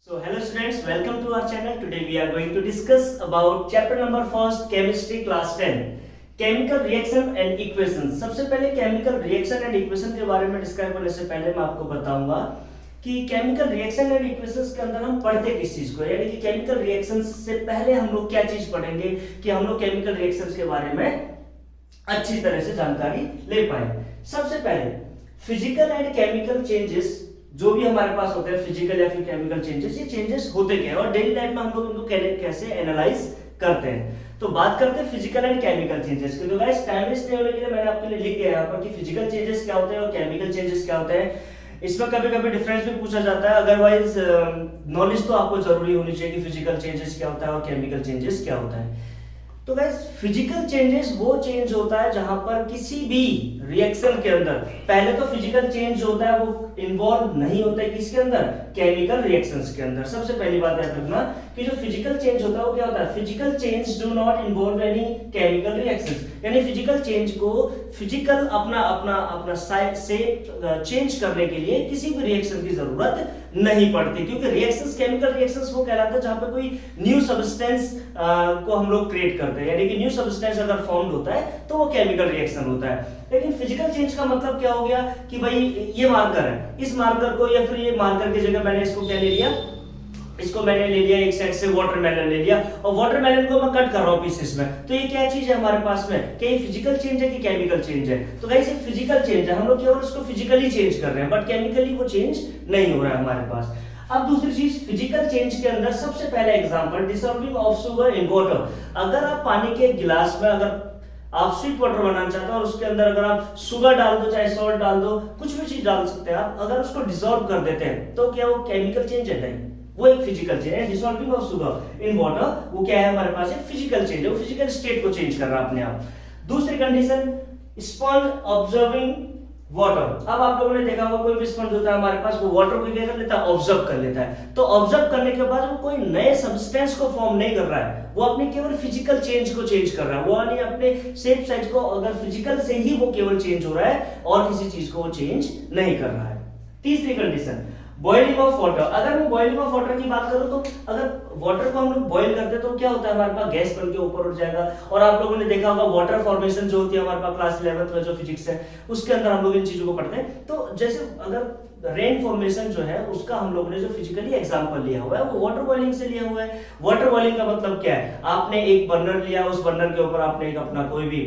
So hello students, welcome to our channel. Today we are going to discuss about chapter number first, chemistry class 10, chemical reaction and equations. सबसे पहले chemical reaction and equation के बारे में discuss करने से पहले मैं आपको बताऊंगा कि केमिकल रिएक्शन एंड इक्वेशंस के अंदर हम पढ़ते किस चीज को, यानी कि केमिकल रिएक्शंस से पहले हम लोग क्या चीज पढ़ेंगे कि हम लोग केमिकल रिएक्शंस के बारे में अच्छी तरह से जानकारी ले पाए। सबसे पहले फिजिकल एंड केमिकल चेंजेस जो भी हमारे पास होते हैं, फिजिकल या फिर केमिकल चेंजेस, ये चेंजेस होते क्या है और डेली लाइफ में हम लोग इनको कैसे एनालाइज करते हैं। तो बात करते हैं फिजिकल एंड केमिकल चेंजेस की। तो गाइस टाइम वेस्ट नहीं होने के लिए मैंने आपके लिए लिख दिया यहाँ पर कि फिजिकल चेंजेस क्या होते हैं और केमिकल चेंजेस क्या होते हैं। इसमें कभी कभी डिफरेंस भी पूछा जाता है, अदरवाइज नॉलेज तो आपको जरूरी होनी चाहिए कि फिजिकल चेंजेस क्या होता है और केमिकल चेंजेस क्या होता है। तो गाइस फिजिकल चेंजेस वो चेंज होता है जहां पर किसी भी रिएक्शन के अंदर पहले तो फिजिकल चेंज होता है वो इन्वॉल्व नहीं होता है किसके अंदर, केमिकल रिएक्शंस के अंदर। सबसे पहली बात याद रखना कि जो फिजिकल चेंज होता है वो क्या होता है, physical change do not involve any chemical reactions, यानी फिजिकल चेंज को फिजिकल अपना अपना अपना शेप चेंज करने के लिए किसी भी रिएक्शन की जरूरत नहीं पड़ती, क्योंकि रिएक्शंस केमिकल रिएक्शंस वो कहलाता है जहां पे कोई न्यू सब्सटेंस को हम लोग क्रिएट करते हैं, यानी कि न्यू सब्सटेंस अगर फॉर्म्ड होता है तो वो केमिकल रिएक्शन होता है। लेकिन फिजिकल चेंज का मतलब क्या हो गया कि भाई ये मार्कर है, इस मार्कर को या फिर ये मार्कर की जगह मैंने इसको क्या ले लिया, इसको मैंने ले लिया एक साइड से वाटरमेलन ले लिया और वाटरमेलन को मैं कट कर रहा हूं पीसेस में। तो ये क्या चीज है हमारे पास में, क्या ये फिजिकल चेंज है कि केमिकल चेंज है? तो गाइस ये फिजिकल चेंज है, हम लोग केवल उसको फिजिकली चेंज कर रहे हैं, बट केमिकली वो चेंज नहीं हो रहा है हमारे पास। अब दूसरी चीज फिजिकल चेंज के अंदर सबसे पहला example dissolving of sugar in water. अगर आप पानी के गिलास में अगर आप स्वीट वाटर बनाना चाहते हो और उसके अंदर अगर आप शुगर डाल दो, चाहे सॉल्ट डाल दो, कुछ भी चीज डाल सकते हैं आप, अगर उसको डिसॉल्व कर देते हैं तो क्या वो केमिकल चेंज है? नहीं, वो एक फिजिकल चेंज है। Dissolving of sugar in water वो क्या है हमारे पास, एक फिजिकल चेंज है, वो फिजिकल स्टेट को चेंज कर रहा है अपने आप। दूसरी कंडीशन स्पंज ऑब्जर्विंग वाटर। अब आप लोगों ने देखा होगा कोई भी स्पंज होता है हमारे पास, वो वाटर को क्या कर लेता है, ऑब्जर्व कर लेता है। तो ऑब्जर्व करने के बाद वो कोई नए सब्सटेंस को फॉर्म नहीं कर रहा है, वो अपने केवल फिजिकल चेंज को चेंज कर रहा है, वो यानी अपने शेप साइज को अगर फिजिकल से ही वो केवल चेंज हो रहा है और किसी चीज को वो चेंज नहीं कर रहा है। तीसरी कंडीशन बॉइलिंग ऑफ वाटर। अगर मैं बॉइलिंग ऑफ वाटर की बात करूं तो अगर वाटर को हम लोग बॉईल करते हैं तो क्या होता है हमारे पास, गैस बन के ऊपर उठ जाएगा। और आप लोगों ने देखा होगा वाटर फॉर्मेशन जो होती है हमारे पास क्लास 11th में जो फिजिक्स है उसके अंदर हम लोग इन चीजों को पढ़ते हैं। तो जैसे अगर रेन फॉर्मेशन जो है उसका हम लोगों ने जो फिजिकली एग्जांपल लिया हुआ है वो वाटर बॉइलिंग से लिया हुआ है। वाटर बॉइलिंग का मतलब क्या है, आपने एक बर्नर लिया, उस बर्नर के ऊपर आपने एक अपना कोई भी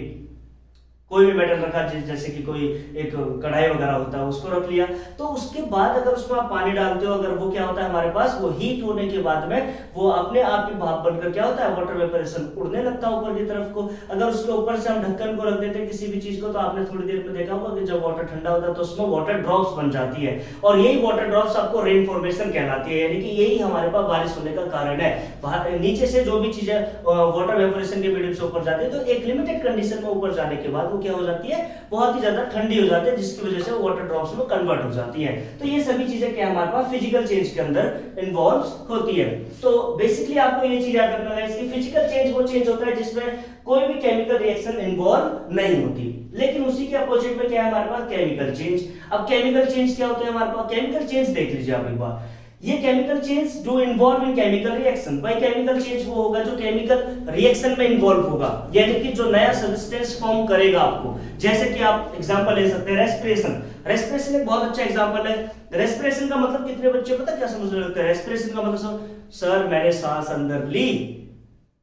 मेटल रखा, जैसे कि कोई एक कढ़ाई वगैरह होता है उसको रख लिया, तो उसके बाद अगर उसमें आप पानी डालते हो, अगर वो क्या होता है हमारे पास, वो हीट होने के बाद में वो अपने आप ही भाप बनकर क्या होता है, वाटर वेपरेशन उड़ने लगता है ऊपर की तरफ को। अगर उसके ऊपर से हम ढक्कन को रख देते हैं किसी भी चीज को, तो आपने थोड़ी देर में देखा होगा कि जब वाटर ठंडा होता है तो उसमें वाटर ड्रॉप्स बन जाती है, और यही वाटर ड्रॉप्स आपको रेन फॉर्मेशन कहलाती है, यानी कि यही हमारे पास बारिश होने का कारण है। नीचे से जो भी चीजें वाटर वेपरेशन के मीडियम से ऊपर जाती है तो एक लिमिटेड कंडीशन में ऊपर जाने के बाद वो क्या हो जाती है, बहुत ही ज्यादा ठंडी हो जाती है, जिसकी वजह से वाटर ड्रॉप्स में कन्वर्ट हो जाती है। तो ये सभी चीजें क्या हमारे पास फिजिकल चेंज के अंदर इन्वॉल्व होती है। तो बेसिकली आपको ये चीज याद रखना है कि फिजिकल चेंज वो चेंज होता है जिसमें कोई भी केमिकल रिएक्शन इन्वॉल्व नहीं होती, लेकिन उसी के अपोजिट में क्या है हमारे पास, केमिकल चेंज। अब केमिकल चेंज क्या होता है हमारे पास, केमिकल चेंज देख लीजिए आप एक बार, ये chemical change do involve in chemical reaction. भाई केमिकल चेंज वो होगा जो केमिकल रिएक्शन में इन्वॉल्व होगा, यानी कि जो नया सब्सटेंस फॉर्म करेगा आपको। जैसे कि आप एग्जांपल ले सकते हैं रेस्पिरेशन। रेस्पिरेशन एक बहुत अच्छा एग्जांपल है। रेस्पिरेशन का मतलब कितने बच्चे पता क्या समझ रहे होते हैं, रेस्पिरेशन का मतलब सर मैंने सांस अंदर ली,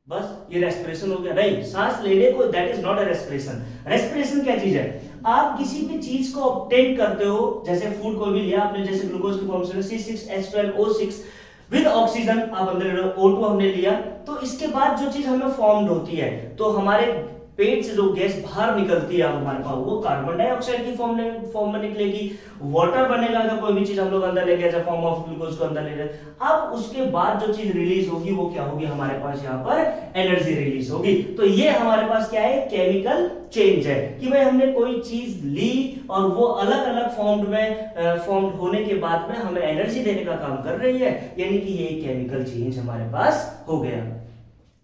बस ये रेस्पिरेशन हो गया? नहीं, सांस लेने को that is not a respiration. Respiration क्या चीज है, आप किसी भी चीज को ऑब्टेन करते हो, जैसे फूड को भी लिया आपने, जैसे ग्लूकोज की फॉर्मेशन C6H12O6 विद ऑक्सीजन, आप अंदर O2 हमने लिया, तो इसके बाद जो चीज हमें फॉर्म्ड होती है, तो हमारे पेट से जो गैस बाहर निकलती है हमारे पास वो कार्बन डाइऑक्साइड की फॉर्म में निकलेगी। वाटर बनेगा अगर कोई भी चीज हम लोग अंदर ले गए, फॉर्म ऑफ ग्लूकोज को अंदर ले गए। अब उसके बाद जो चीज रिलीज होगी वो क्या होगी हमारे पास, यहाँ पर एनर्जी रिलीज होगी। तो ये हमारे पास क्या है, केमिकल चेंज है कि भाई हमने कोई चीज ली और वो अलग अलग फॉर्म्ड होने के बाद में हमें एनर्जी देने का काम कर रही है, यानी कि ये केमिकल चेंज हमारे पास हो गया।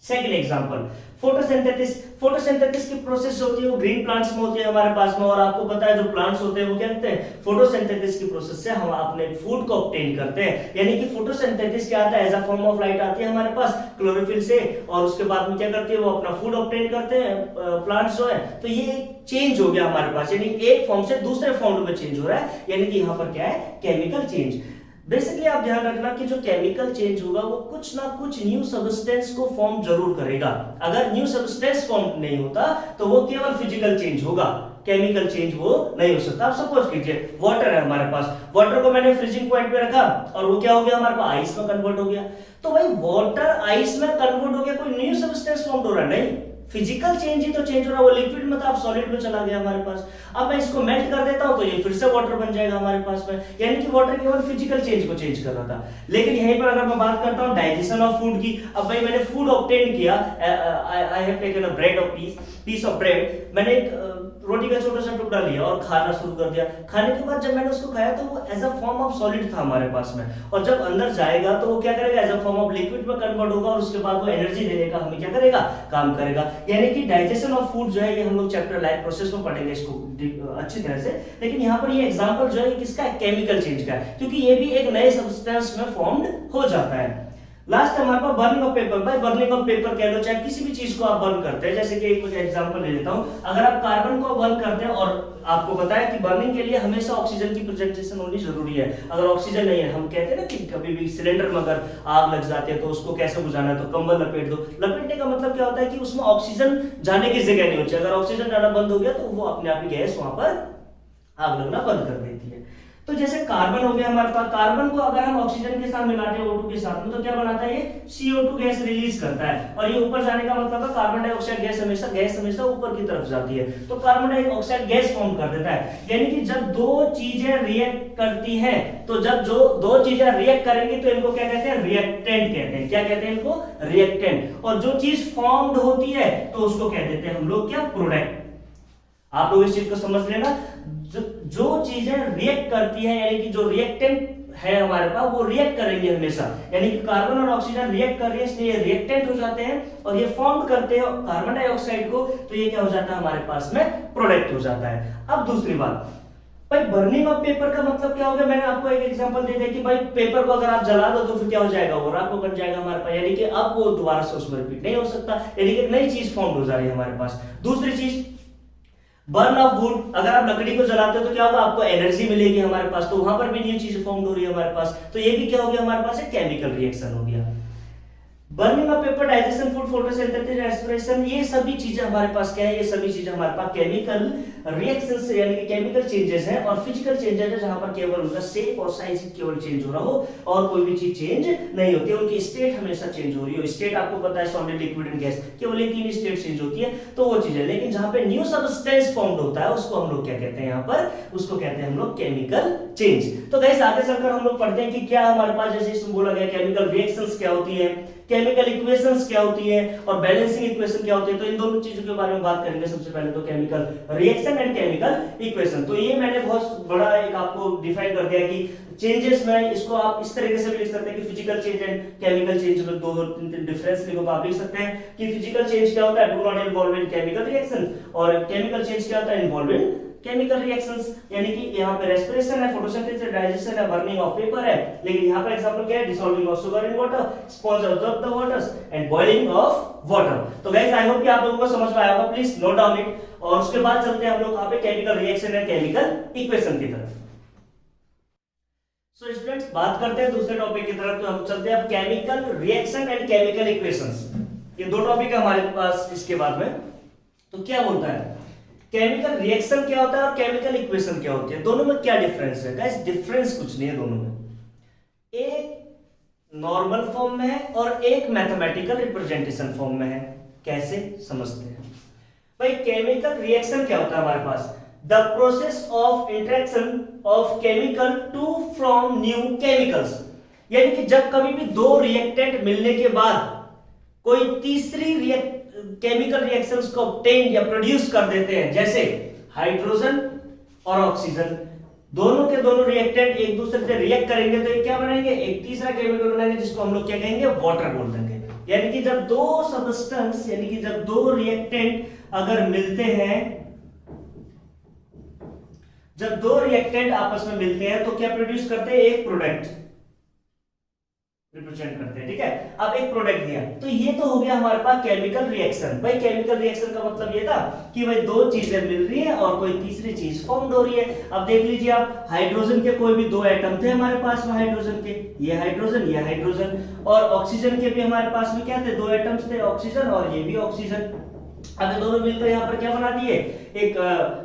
Second example, photosynthesis. फोटोसिंथेसिस की प्रोसेस होती है वो ग्रीन प्लांट्स में होती है हमारे पास में, और आपको पता है जो प्लांट्स होते हैं वो क्या करते हैं, फोटोसिंथेसिस की प्रोसेस से हम अपने फूड को ऑब्टेन करते हैं। यानी कि फोटोसिंथेसिस क्या आता है, as a form of light आती है हमारे पास क्लोरोफिल से, और उसके बाद में क्या करती है वो अपना फूड ऑब्टेन करते हैं प्लांट्स जो है। तो ये चेंज हो गया हमारे पास, यानी एक फॉर्म से दूसरे फॉर्म में चेंज हो रहा है, यानी कि यहाँ पर क्या है, केमिकल चेंज। बेसिकली आप ध्यान रखना कि जो केमिकल चेंज होगा वो कुछ ना कुछ न्यू सब्सटेंस को फॉर्म जरूर करेगा। अगर न्यू सब्सटेंस फॉर्म नहीं होता तो वो केवल फिजिकल चेंज होगा, केमिकल चेंज वो नहीं हो सकता। आप सपोज कीजिए वाटर है हमारे पास, वाटर को मैंने फ्रीजिंग पॉइंट पे रखा और वो क्या हो गया हमारे पास, आइस में कन्वर्ट हो गया। तो भाई वाटर आइस में कन्वर्ट हो गया, कोई न्यू सब्सटेंस फॉर्म हो रहा नहीं, फिजिकल चेंज ही तो चेंज हो रहा है, वो लिक्विड में था अब सॉलिड में चला गया हमारे पास। अब मैं इसको मेल्ट कर देता हूं तो ये फिर से वाटर बन जाएगा हमारे पास में, यानी कि वाटर केवल फिजिकल चेंज को चेंज कर रहा था। लेकिन यहीं पर अगर मैं बात करता हूं डाइजेशन ऑफ फूड की, अब भाई मैंने फूड ऑब्टेन किया, I have taken a bread of peace of bread, मैंने एक रोटी का छोटा सा टुकड़ा लिया और खाना शुरू कर दिया। खाने के बाद जब मैंने उसको खाया तो वो as a form of solid था हमारे पास में, और जब अंदर जाएगा तो वो क्या करेगा, as a form of liquid में कन्वर्ट होगा, और उसके बाद वो एनर्जी देने का हमें क्या करेगा, काम करेगा। यानी कि डाइजेशन ऑफ फूड जो है ये हम लोग चैप्टर लाइफ प्रोसेस में पढ़ेंगे इसको अच्छी तरह से। लेकिन यहाँ पर ये एग्जांपल जो है किसका है, केमिकल चेंज का है, क्योंकि ये भी एक नए सब्सटेंस में फॉर्म्ड हो जाता है। लास्ट हमारे पास बर्निंग ऑफ पेपर। भाई बर्निंग ऑफ पेपर कह लो, चाहे किसी भी चीज को आप बर्न करते हैं, जैसे कि कुछ एग्जांपल ले लेता हूं, अगर आप कार्बन को बर्न करते हैं, और आपको पता है कि बर्निंग के लिए हमेशा ऑक्सीजन की प्रेजेंटेशन होनी जरूरी है। अगर ऑक्सीजन नहीं है, हम कहते हैं ना कि कभी भी सिलेंडर में अगर आग लग जाती है तो उसको कैसे बुझाना है, तो कंबल लपेट दो। लपेटने का मतलब क्या होता है कि उसमें ऑक्सीजन जाने की जगह नहीं होती, अगर ऑक्सीजन जाना बंद हो गया तो वो अपने आप ही गैस वहां पर आग लगना बंद कर देती है। तो जैसे कार्बन हो गया हमारे पास, कार्बन को अगर हम ऑक्सीजन के साथ मिलाते हैं O2 के साथ में, तो क्या बनाता है, ये CO2 गैस रिलीज करता है, और ये ऊपर जाने का मतलब है कार्बन डाइऑक्साइड गैस हमेशा ऊपर की तरफ जाती है, तो कार्बन डाइऑक्साइड गैस फॉर्म कर देता है। यानी कि जब दो चीजें रिएक्ट करती हैं, तो जब जो दो चीजें रिएक्ट करेंगी तो इनको क्या कहते हैं, रिएक्टेंट कहते हैं। क्या कहते हैं इनको, रिएक्टेंट। और जो चीज फॉर्म्ड होती है तो उसको कह देते हैं हम लोग क्या, प्रोडक्ट। आप लोग इस चीज को समझ लेना, जो चीजें रिएक्ट करती हैं, यानी कि जो रिएक्टेंट है हमारे पास, वो रिएक्ट करेंगे हमेशा। यानी कि कार्बन और ऑक्सीजन रिएक्ट कर रही है, इसलिए ये रिएक्टेंट हो जाते हैं और ये फॉर्म करते हैं कार्बन डाइऑक्साइड को, तो ये क्या हो जाता है हमारे पास में, प्रोडक्ट हो जाता है। अब दूसरी बात, भाई बर्निंग ऑफ पेपर का मतलब क्या हो गया, मैंने आपको एक एग्जांपल दे दिया कि भाई पेपर को अगर आप जला दो तो फिर क्या हो जाएगा, वो राख बन जाएगा हमारे पास, यानी कि अब वो दोबारा से उसमें रिपीट नहीं हो सकता, यानी कि नई चीज फॉर्म हो जा रही है हमारे पास। दूसरी चीज, बर्न ऑफ वुड, अगर आप लकड़ी को जलाते हो तो क्या होगा, आपको एनर्जी मिलेगी हमारे पास, तो वहां पर भी न्यू चीज फॉर्म हो रही है हमारे पास, तो ये भी क्या हो गया हमारे पास, एक केमिकल रिएक्शन हो गया। Burning of paper, digestion, food, photosynthesis, respiration, ये सभी चीजें हमारे पास क्या है, ये सभी चीजें हमारे पास केमिकल रिएक्शंस यानी कि केमिकल चेंजेस हैं, और फिजिकल चेंजेस है जहां पर केवल उनका शेप और साइज केवल चेंज हो रहा हो और कोई भी चीज चेंज नहीं होती है, उनकी स्टेट हमेशा चेंज हो रही हो। स्टेट आपको पता है सॉलिड, लिक्विड एंड गैस, केवल ये तीन स्टेट चेंज होती है, तो वो चीज है। लेकिन जहां पे न्यू सब्सटेंस फॉर्म्ड होता है उसको हम लोग क्या कहते हैं, यहाँ पर उसको कहते हैं हम लोग केमिकल चेंज। तो गाइस आगे चलकर हम लोग पढ़ते हैं कि क्या हमारे पास, जैसे इसमें बोला गया केमिकल रिएक्शंस क्या होती है, केमिकल इक्वेशंस क्या होती है, और बैलेंसिंग इक्वेशन क्या होती है। तो इन दोनों चीजों के बारे में बात करेंगे। सबसे पहले तो chemical reaction and chemical equation. तो ये मैंने बहुत बड़ा एक आपको डिफाइन कर दिया कि चेंजेस में इसको आप इस तरीके से भी लिख सकते हैं कि physical change and chemical change में दो तीन डिफरेंस लिखो। आप लिख सकते हैं कि फिजिकल चेंज क्या होता है, do not involve in chemical reaction, और केमिकल चेंज क्या होता है, इन्वॉल्व इन केमिकल रिएक्शंस। यानी कि यहाँ पे रेस्पिरेशन है, फोटोसिंथेसिस, डाइजेशन है, बर्निंग ऑफ पेपर है, लेकिन यहाँ पर एग्जांपल क्या है, dissolving of sugar in water, sponge absorb the waters and boiling of water. तो गाइस आई होप कि आप लोगों को समझ में आया होगा, प्लीज नोट डाउन इट। और उसके बाद चलते हैं हम लोग यहाँ पे chemical reaction and chemical equation की तरफ। सो स्टूडेंट्स बात करते हैं दूसरे टॉपिक की तरफ, तो हम चलते हैं अब chemical reaction and chemical equations. ये दो टॉपिक है हमारे पास इसके बाद में। तो क्या बोलता है, केमिकल रिएक्शन क्या होता है और केमिकल इक्वेशन क्या होती है, दोनों में क्या डिफरेंस है। गाइस डिफरेंस कुछ नहीं है दोनों में, एक नॉर्मल फॉर्म में है और एक मैथमेटिकल रिप्रेजेंटेशन फॉर्म में है। कैसे समझते हैं भाई, केमिकल रिएक्शन क्या होता है हमारे पास, the process of interaction of chemical to from new chemicals. यानी कि जब कभी भी दो रिएक्टेंट मिलने के बाद कोई तीसरी केमिकल रिएक्शंस को ऑब्टेन या प्रोड्यूस कर देते हैं, जैसे हाइड्रोजन और ऑक्सीजन, दोनों के दोनों रिएक्टेंट एक दूसरे से रिएक्ट करेंगे तो ये क्या बनाएंगे, एक तीसरा केमिकल बनाएंगे जिसको हम लोग क्या कहेंगे, वाटर बोल देंगे। यानी कि जब दो सबस्टेंस यानी कि जब दो रिएक्टेंट अगर मिलते हैं, जब दो रिएक्टेंट आपस में मिलते हैं तो क्या प्रोड्यूस करते हैं, एक प्रोडक्ट रिप्रेजेंट करते हैं, ठीक है। अब एक प्रोडक्ट दिया तो ये तो हो गया हमारे पास केमिकल रिएक्शन। भाई केमिकल रिएक्शन का मतलब ये था कि भाई दो चीजें मिल रही है और कोई तीसरी चीज फॉर्म हो रही है। अब देख लीजिए आप, हाइड्रोजन के कोई भी दो एटम थे हमारे पास में, हाइड्रोजन के, ये हाइड्रोजन, और ऑक्सीजन के भी हमारे पास में क्या थे, दो एटम्स थे, ऑक्सीजन और ये भी ऑक्सीजन। अब दोनों मिलकर यहाँ पर क्या बना दिए, एक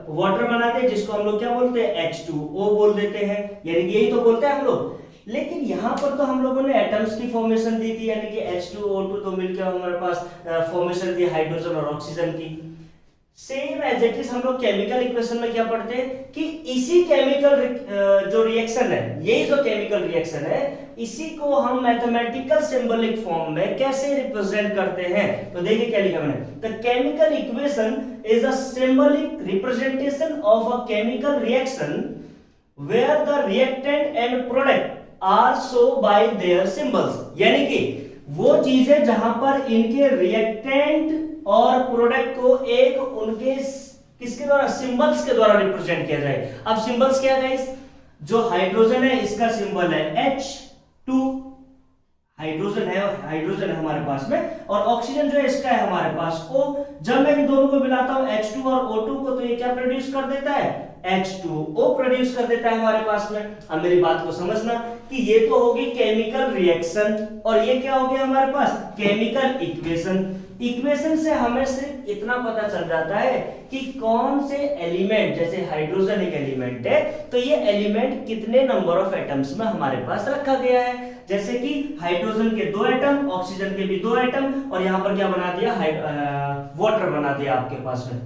वाटर बना दिए जिसको हम लोग क्या बोलते हैं, H2O बोल देते हैं, यानी कि यही तो बोलते हैं हम लोग। लेकिन यहाँ पर तो हम लोगों ने एटम्स की फॉर्मेशन दी थी, यानी कि H2O2 तो मिलकर हमारे पास फॉर्मेशन दी हाइड्रोजन और ऑक्सीजन की। सेम एज इट इज हम लोग केमिकल इक्वेशन में क्या पढ़ते हैं कि इसी केमिकल जो रिएक्शन है, यही जो केमिकल रिएक्शन है, इसी को हम मैथमेटिकल सिंबलिक फॉर्म में कैसे रिप्रेजेंट करते हैं। तो देखिए क्या लिखा मैंने, the chemical equation is a symbolic representation of a chemical reaction where the reactant and product are show by their symbols. यानी कि वो चीज है जहां पर इनके रिएक्टेंट और प्रोडक्ट को एक उनके किसके द्वारा, सिंबल्स के द्वारा रिप्रेजेंट किया जाए। अब सिंबल्स क्या है, जो हाइड्रोजन है इसका सिंबल है H2, हाइड्रोजन है हमारे पास में, और ऑक्सीजन जो है इसका है हमारे पास O। जब मैं इन दोनों को मिलाता हूं H2 और O2 को, तो ये क्या प्रोड्यूस कर देता है, H2O प्रोड्यूस कर देता है हमारे पास में। अब मेरी बात को समझना कि ये तो होगी केमिकल रिएक्शन और ये क्या हो गया हमारे पास, केमिकल इक्वेशन। इक्वेशन से हमें सिर्फ इतना पता चल जाता है कि कौन से एलिमेंट, जैसे हाइड्रोजन एक एलिमेंट है तो ये एलिमेंट कितने नंबर ऑफ एटम्स में हमारे पास रखा गया है। जैसे कि हाइड्रोजन के दो एटम, ऑक्सीजन के भी दो एटम, और यहाँ पर क्या बना दिया, वाटर बना दिया आपके पास में।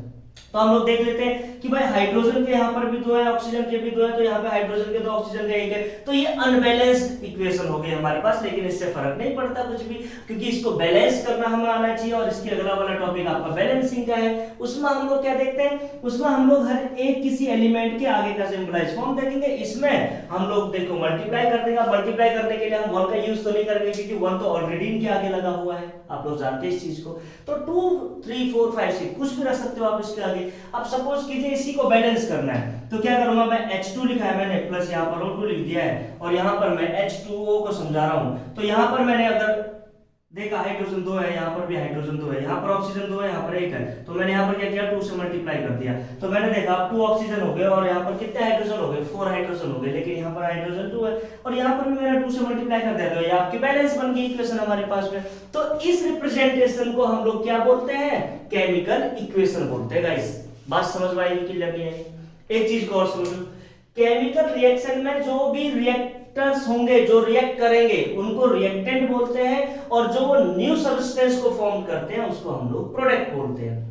तो हम लोग देख लेते हैं कि भाई हाइड्रोजन के यहाँ पर भी दो है, ऑक्सीजन के भी दो है, तो यहाँ पे हाइड्रोजन के दो, ऑक्सीजन का एक है, तो ये अनबैलेंस्ड इक्वेशन हो गई हमारे पास। लेकिन इससे फर्क नहीं पड़ता कुछ भी, क्योंकि इसको बैलेंस करना हमें आना चाहिए। और इसके अगला वाला टॉपिक आपका बैलेंसिंग का है, उसमें हम लोग क्या देखते हैं, उसमें हम लोग हर एक किसी एलिमेंट के आगे का सिंबलाइज फॉर्म देखेंगे। इसमें हम लोग देखो मल्टीप्लाई कर देंगे। मल्टीप्लाई करने के लिए हम 1 का यूज तो नहीं करेंगे, क्योंकि 1 तो ऑलरेडी इनके आगे लगा हुआ है, आप लोग जानते हैं इस चीज को। तो 2 3 4 5 6 कुछ भी रख सकते हो आप इसके आगे। अब सपोज कीजिए इसी को बैलेंस करना है, तो क्या करूंगा मैं, H2 लिखा है मैंने, प्लस यहाँ पर O2 लिख दिया है, और यहाँ पर मैं H2O को समझा रहा हूं। तो यहाँ पर मैंने अगर देखा हाइड्रोजन 2 है, यहाँ पर भी हाइड्रोजन 2 है, यहाँ पर ऑक्सीजन 2 है, यहाँ पर 1 है, तो मैंने यहाँ पर क्या किया, 2 से मल्टीप्लाई कर दिया। तो मैंने देखा 2 ऑक्सीजन हो गए और यहाँ पर कितने हाइड्रोजन हो गए, 4 हाइड्रोजन हो गए। लेकिन यहाँ पर हाइड्रोजन 2 है और यहाँ पर भी मैंने 2 से मल्टीप्लाई कर दिया, तो ये आपकी बैलेंस बन गई इक्वेशन हमारे पास में। तो इस रिप्रेजेंटेशन को हम लोग क्या बोलते हैं, केमिकल इक्वेशन बोलते हैं। गाइस बात समझ में आएगी, क्लियर नहीं है? एक चीज को और समझो, केमिकल रिएक्शन में जो भी रिएक्टर्स होंगे, जो रिएक्ट करेंगे, उनको रिएक्टेंट बोलते हैं, और जो न्यू सब्सटेंस को फॉर्म करते हैं उसको हम लोग प्रोडक्ट बोलते हैं।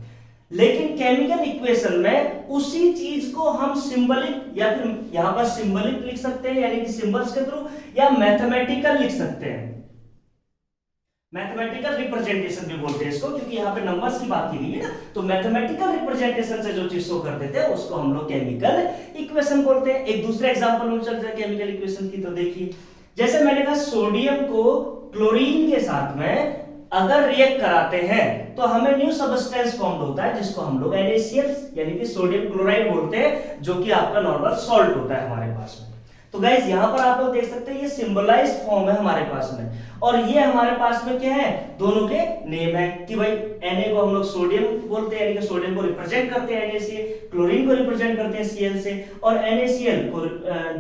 लेकिन केमिकल इक्वेशन में उसी चीज को हम सिंबलिक, या फिर यहां पर सिंबलिक लिख सकते हैं यानी कि सिंबल्स के थ्रू, या मैथमेटिकल लिख सकते हैं, मैथमेटिकल रिप्रेजेंटेशन भी बोलते हैं इसको, क्योंकि यहाँ पे नंबर्स की बात की गई है ना। तो मैथमेटिकल रिप्रेजेंटेशन से जो चीज शो कर देते हैं उसको हम लोग केमिकल इक्वेशन बोलते हैं। एक दूसरे एग्जांपल में चलते हैं केमिकल इक्वेशन की। तो देखिए, जैसे मैंने कहा सोडियम को क्लोरीन के साथ में अगर रिएक्ट कराते हैं तो हमें न्यू सबस्टेंस फॉर्म होता है, जिसको हम लोग NaCl यानी कि सोडियम क्लोराइड बोलते हैं, जो कि आपका नॉर्मल सॉल्ट होता है हमारे पास में। तो गाइस यहाँ पर आप लोग देख सकते हैं ये सिंबलाइज्ड फॉर्म है हमारे पास में, और ये हमारे पास में क्या है, दोनों के नेम है कि भाई Na को हम लोग सोडियम बोलते हैं, यानी कि सोडियम को रिप्रेजेंट करते हैं Na से, क्लोरीन को रिप्रेजेंट करते हैं Cl से, और NaCl को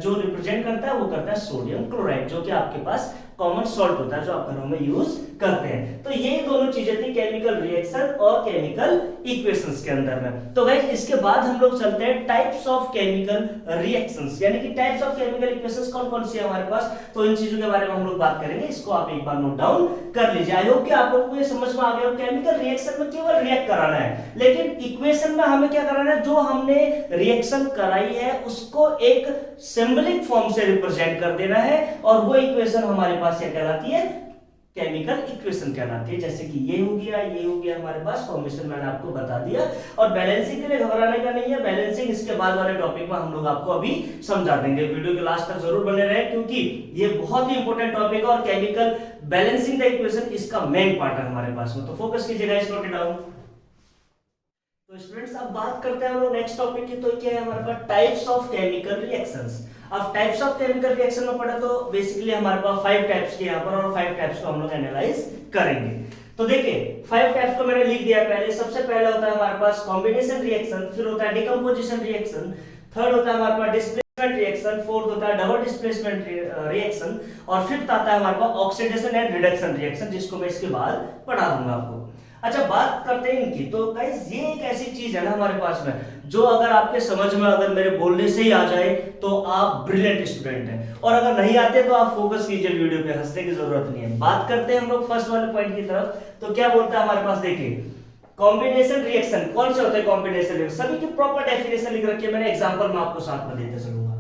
जो रिप्रेजेंट करता है वो करता है सोडियम क्लोराइड, जो कि आपके पास कॉमन सॉल्ट होता है जो आप घरों में यूज करते हैं। तो ये दोनों चीजें थी केमिकल रिएक्शन और केमिकल इक्वेशंस के अंदर में। तो गाइस इसके बाद हम लोग चलते हैं टाइप्स ऑफ केमिकल रिएक्शंस, यानी कि टाइप्स ऑफ केमिकल इक्वेशंस कौन कौन सी है हमारे पास। तो इन चीजों के बारे में हम लोग बात करेंगे, इसको आप एक बार नोट डाउन कर लीजिए। आई होप कि आप लोगों को ये समझ में आ गया हो, केमिकल रिएक्शन में केवल रिएक्ट कराना है, लेकिन इक्वेशन में हमें क्या कराना है, जो हमने रिएक्शन कराई है उसको एक सिंबलिक फॉर्म से रिप्रेजेंट कर देना है, और वो इक्वेशन हमारे पास क्या कहलाती है, केमिकल इक्वेशन कहलाती है। जैसे कि ये हो गया हमारे पास फॉर्मेशन, मैंने आपको बता दिया। और बैलेंसिंग के लिए घबराने का नहीं है, बैलेंसिंग इसके बाद वाले टॉपिक में हम लोग आपको अभी समझा देंगे। वीडियो के लास्ट तक जरूर बने रहे, क्योंकि ये बहुत ही इंपॉर्टेंट टॉपिक है और केमिकल बैलेंसिंग द इक्वेशन इसका मेन पार्ट है हमारे पास में। तो फोकस कीजिएगा, इस नोट डाउन। तो स्टूडेंट्स अब बात करते हैं हम लोग नेक्स्ट टॉपिक की। तो क्या है हमारे पास टाइप्स ऑफ केमिकल रिएक्शंस। अब टाइप्स ऑफ केमिकल रिएक्शन में पढ़ा तो बेसिकली हमारे पास 5 टाइप्स के यहाँ पर, और 5 टाइप्स को हम लोग एनालाइज करेंगे। तो देखिए 5 टाइप्स को मैंने लिख दिया पहले। सबसे पहले होता है हमारे पास कॉम्बिनेशन रिएक्शन, फिर होता है डिकम्पोजिशन रिएक्शन, थर्ड होता है हमारे पास डिस्प्लेसमेंट रिएक्शन, फोर्थ होता है डबल डिस्प्लेसमेंट रिएक्शन, और फिफ्थ आता है हमारे पास ऑक्सीडेशन एंड रिडक्शन रिएक्शन, जिसको मैं इसके बाद पढ़ा दूंगा आपको। अच्छा, बात करते हैं इनकी। तो गाइस ये एक ऐसी चीज है ना हमारे पास में, जो अगर आपके समझ में, अगर मेरे बोलने से ही आ जाए तो आप ब्रिलियंट स्टूडेंट हैं, और अगर नहीं आते तो आप फोकस कीजिए वीडियो पे, हंसने की जरूरत नहीं है। बात करते हैं हम लोग फर्स्ट वाले पॉइंट की तरफ। तो क्या बोलता है हमारे पास, देखिए कॉम्बिनेशन रिएक्शन कौन से होते हैं। कॉम्बिनेशन रिएक्शन सभी की प्रॉपर डेफिनेशन लिख रखी है मैंने, एग्जांपल में आपको साथ में देते चलूंगा।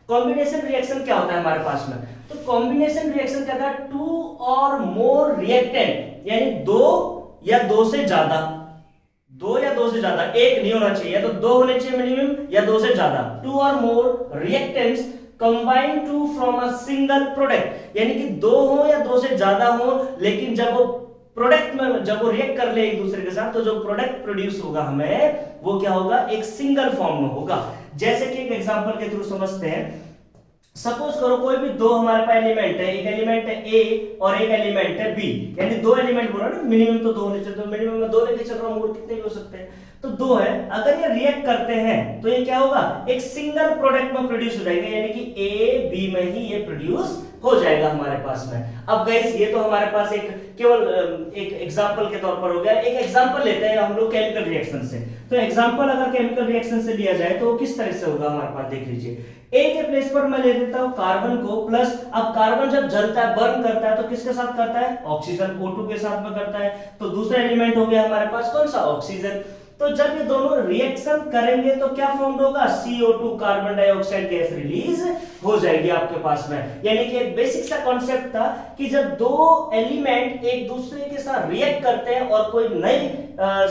कॉम्बिनेशन रिएक्शन क्या होता है हमारे पास में, तो कॉम्बिनेशन रिएक्शन कहता है 2 और मोर रिएक्टेंट, यानी 2 या 2 से ज्यादा, 2 या 2 से ज्यादा, एक नहीं होना चाहिए, तो 2 होने चाहिए मिनिमम, या 2 से ज्यादा। 2 और more reactants combine to from a single product, यानी कि 2 हो या 2 से ज्यादा हो, लेकिन जब वो प्रोडक्ट में, जब वो रिएक्ट कर ले एक दूसरे के साथ, तो जो प्रोडक्ट प्रोड्यूस होगा हमें, वो क्या होगा, एक सिंगल फॉर्म में होगा। जैसे कि एक एग्जांपल के थ्रू समझते हैं। सपोज करो कोई भी 2 हमारे पास एलिमेंट है, एक एलिमेंट है ए और एक एलिमेंट है बी, यानी 2 एलिमेंट बोला ना, मिनिमम तो 2 होने चाहिए, तो मिनिमम में 2 लेके चल रहा हूं, मोड कितने भी हो सकते हैं, तो 2 है। अगर ये रिएक्ट करते हैं तो ये क्या होगा, एक सिंगल प्रोडक्ट में प्रोड्यूस हो जाएगा, यानी कि ए बी में ही ये प्रोड्यूस हो जाएगा हमारे पास में। अब गाइस ये तो हमारे पास एक केवल एक एग्जांपल के तौर पर हो गया। एक एग्जांपल लेते हैं हम लोग केमिकल रिएक्शन से। तो एग्जांपल अगर केमिकल रिएक्शन से लिया जाए तो किस तरह से होगा हमारे पास, देख लीजिए। ए के प्लेस पर मैं ले देता हूं कार्बन को प्लस, अब कार्बन जब जलता है, बर्न करता है, तो किसके साथ करता है, ऑक्सीजन O2 के साथ में करता है। तो दूसरा एलिमेंट हो गया हमारे पास कौन सा, ऑक्सीजन। तो जब ये दोनों रिएक्शन करेंगे तो क्या फॉर्म होगा, CO2 carbon dioxide gas release हो जाएगी आपके पास में। यानी कि एक बेसिक सा कॉन्सेप्ट था कि जब 2 एलिमेंट एक दूसरे के साथ रिएक्ट करते हैं और कोई नई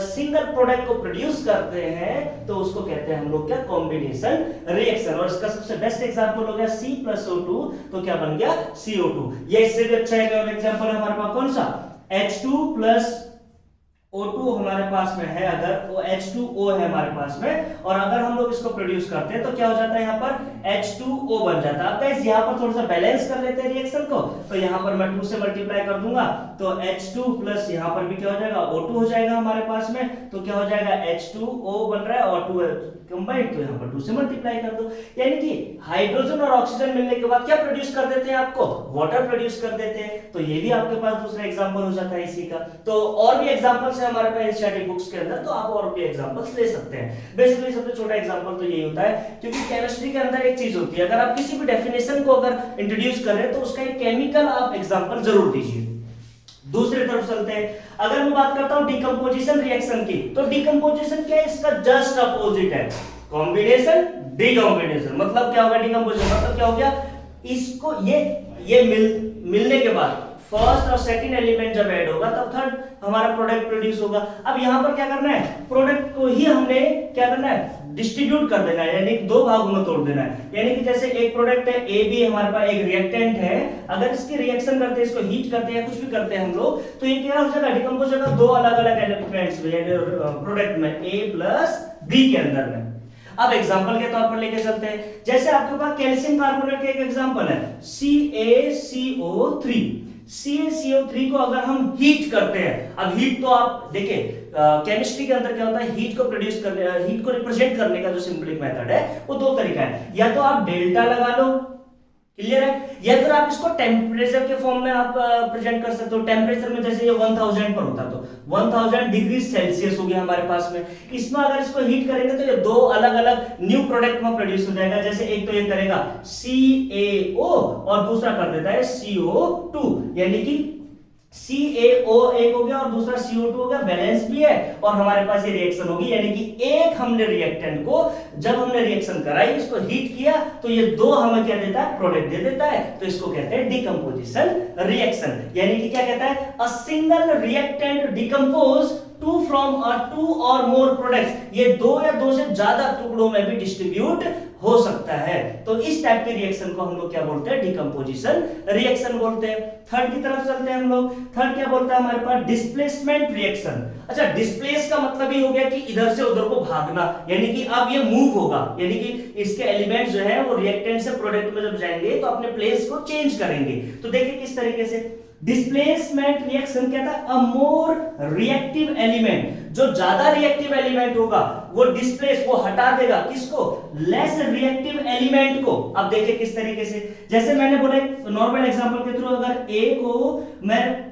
सिंगल प्रोडक्ट को प्रोड्यूस करते हैं, तो उसको कहते हैं हम लोग क्या, कॉम्बिनेशन रिएक्शन। और इसका सबसे बेस्ट एग्जांपल हो गया C+O2, तो क्या बन गया, CO2। ये इससे भी अच्छा है और एग्जांपल हमारे पास कौन सा, H2 O2 हमारे पास में है, अगर वो H2O है हमारे पास में, और अगर हम लोग इसको प्रोड्यूस करते हैं तो क्या हो जाता है, यहाँ पर H2O बन जाता है। अब गाइस यहाँ पर थोड़ा सा बैलेंस कर लेते हैं रिएक्शन को, तो यहाँ पर मैं 2 से मल्टीप्लाई कर दूंगा, तो H2 प्लस यहाँ पर भी क्या हो जाएगा, O2 हो जाएगा हमारे पास में। तो क्या हो जाएगा, H2O बन रहा है और 2 कंबाइंड, तो यहाँ पर 2 से मल्टीप्लाई कर दो, यानी कि हाइड्रोजन और ऑक्सीजन मिलने के बाद क्या प्रोड्यूस कर देते हैं, आपको वाटर प्रोड्यूस कर देते हैं। तो ये भी आपके पास दूसरा एग्जांपल हो जाता है इसी का। तो और भी एग्जांपल्स है हमारे पास एनसीईआरटी बुक्स के अंदर, तो आप और भी एग्जांपल्स ले सकते हैं। बेसिकली सबसे छोटा एग्जांपल तो यही होता है, क्योंकि केमिस्ट्री के अंदर एक चीज होती है, अगर आप किसी भी डेफिनेशन को अगर इंट्रोड्यूस कर रहे हैं तो उसका एक केमिकल आप एग्जांपल जरूर दीजिए। दूसरी तरफ चलते हैं। अगर मैं बात करता हूं डिकम्पोजिशन रिएक्शन की, तो डिकम्पोजिशन क्या है, इसका जस्ट अपोजिट है कॉम्बिनेशन डिकम्बिनेशन। मतलब क्या होगा डिकम्पोजिशन, मतलब क्या हो गया, इसको ये मिलने के बाद फर्स्ट और सेकंड एलिमेंट जब ऐड होगा तब थर्ड हमारा प्रोडक्ट प्रोड्यूस होगा। अब यहां पर क्या करना है, प्रोडक्ट को ही हमने क्या करना है, डिस्ट्रीब्यूट कर देना है, यानी 2 भागों में तोड़ देना है। यानी कि जैसे एक प्रोडक्ट है ए बी, हमारे पास एक रिएक्टेंट है, अगर इसकी रिएक्शन करते हैं, इसको हीट करते हैं, कुछ भी करते हैं हम लोग, तो ये क्या हो जाएगा, डिकम्पोज होगा 2 अलग-अलग एलिमेंट्स में, यानी प्रोडक्ट में A प्लस B के अंदर में। अब एग्जांपल के तौर पर लेके चलते हैं। जैसे आपके पास कैल्शियम कार्बोनेट का एक एग्जांपल है CaCO3। CaCO3 को अगर हम हीट करते हैं, अब हीट तो आप देखिए केमिस्ट्री के अंदर क्या होता है, हीट को प्रोड्यूस करने, हीट को रिप्रेजेंट करने का जो सिंपलिक मेथड है वो 2 तरीका है, या तो आप डेल्टा लगा लो, क्लियर है, या फिर आप इसको टेम्परेचर के फॉर्म में आप प्रेजेंट कर सकते हो। टेम्परेचर में जैसे ये 1000 पर होता तो 1000 डिग्री सेल्सियस हो गया हमारे पास में। इसमें अगर इसको हीट करेंगे तो ये 2 अलग-अलग न्यू प्रोडक्ट में प्रोड्यूस हो जाएगा। जैसे एक तो ये करेगा CaO और दूसरा कर देता है CO2, यानी कि CaO एक हो गया और दूसरा CO2 हो गया, बैलेंस भी है और हमारे पास ये रिएक्शन होगी, यानी कि एक हमने रिएक्टेंट को जब हमने रिएक्शन कराई, इसको हीट किया तो ये दो हमें क्या देता है, प्रोडक्ट दे देता है, तो इसको कहते हैं डिकम्पोजिशन रिएक्शन। यानी कि क्या कहता है, a single reactant decompose to from two और मोर प्रोडक्ट्स, ये दो या दो से ज्यादा टुकड़ों में भी डिस्ट्रीब्यूट हो सकता है। तो इस टाइप के रिएक्शन को हम लोग क्या बोलते हैं, डिकम्पोजिशन रिएक्शन बोलते हैं। थर्ड की तरफ चलते हैं हम लोग। थर्ड क्या बोलता है हमारे पास, डिस्प्लेसमेंट रिएक्शन। अच्छा, डिस्प्लेस का मतलब ही हो गया कि इधर से उधर को भागना, यानी कि अब ये मूव होगा, यानी कि इसके एलिमेंट्स जो है वो रिएक्टेंट से प्रोडक्ट में जब जाएंगे तो अपने प्लेस को चेंज करेंगे। तो देखिए किस तरीके से डिस्प्लेसमेंट रिएक्शन कहता है, अ मोर रिएक्टिव एलिमेंट, जो ज्यादा रिएक्टिव एलिमेंट होगा वो डिस्प्लेस, वो हटा देगा किसको, लेस रिएक्टिव एलिमेंट को। अब देखिए किस तरीके से, जैसे मैंने बोला नॉर्मल एग्जांपल के थ्रू, अगर A को मैं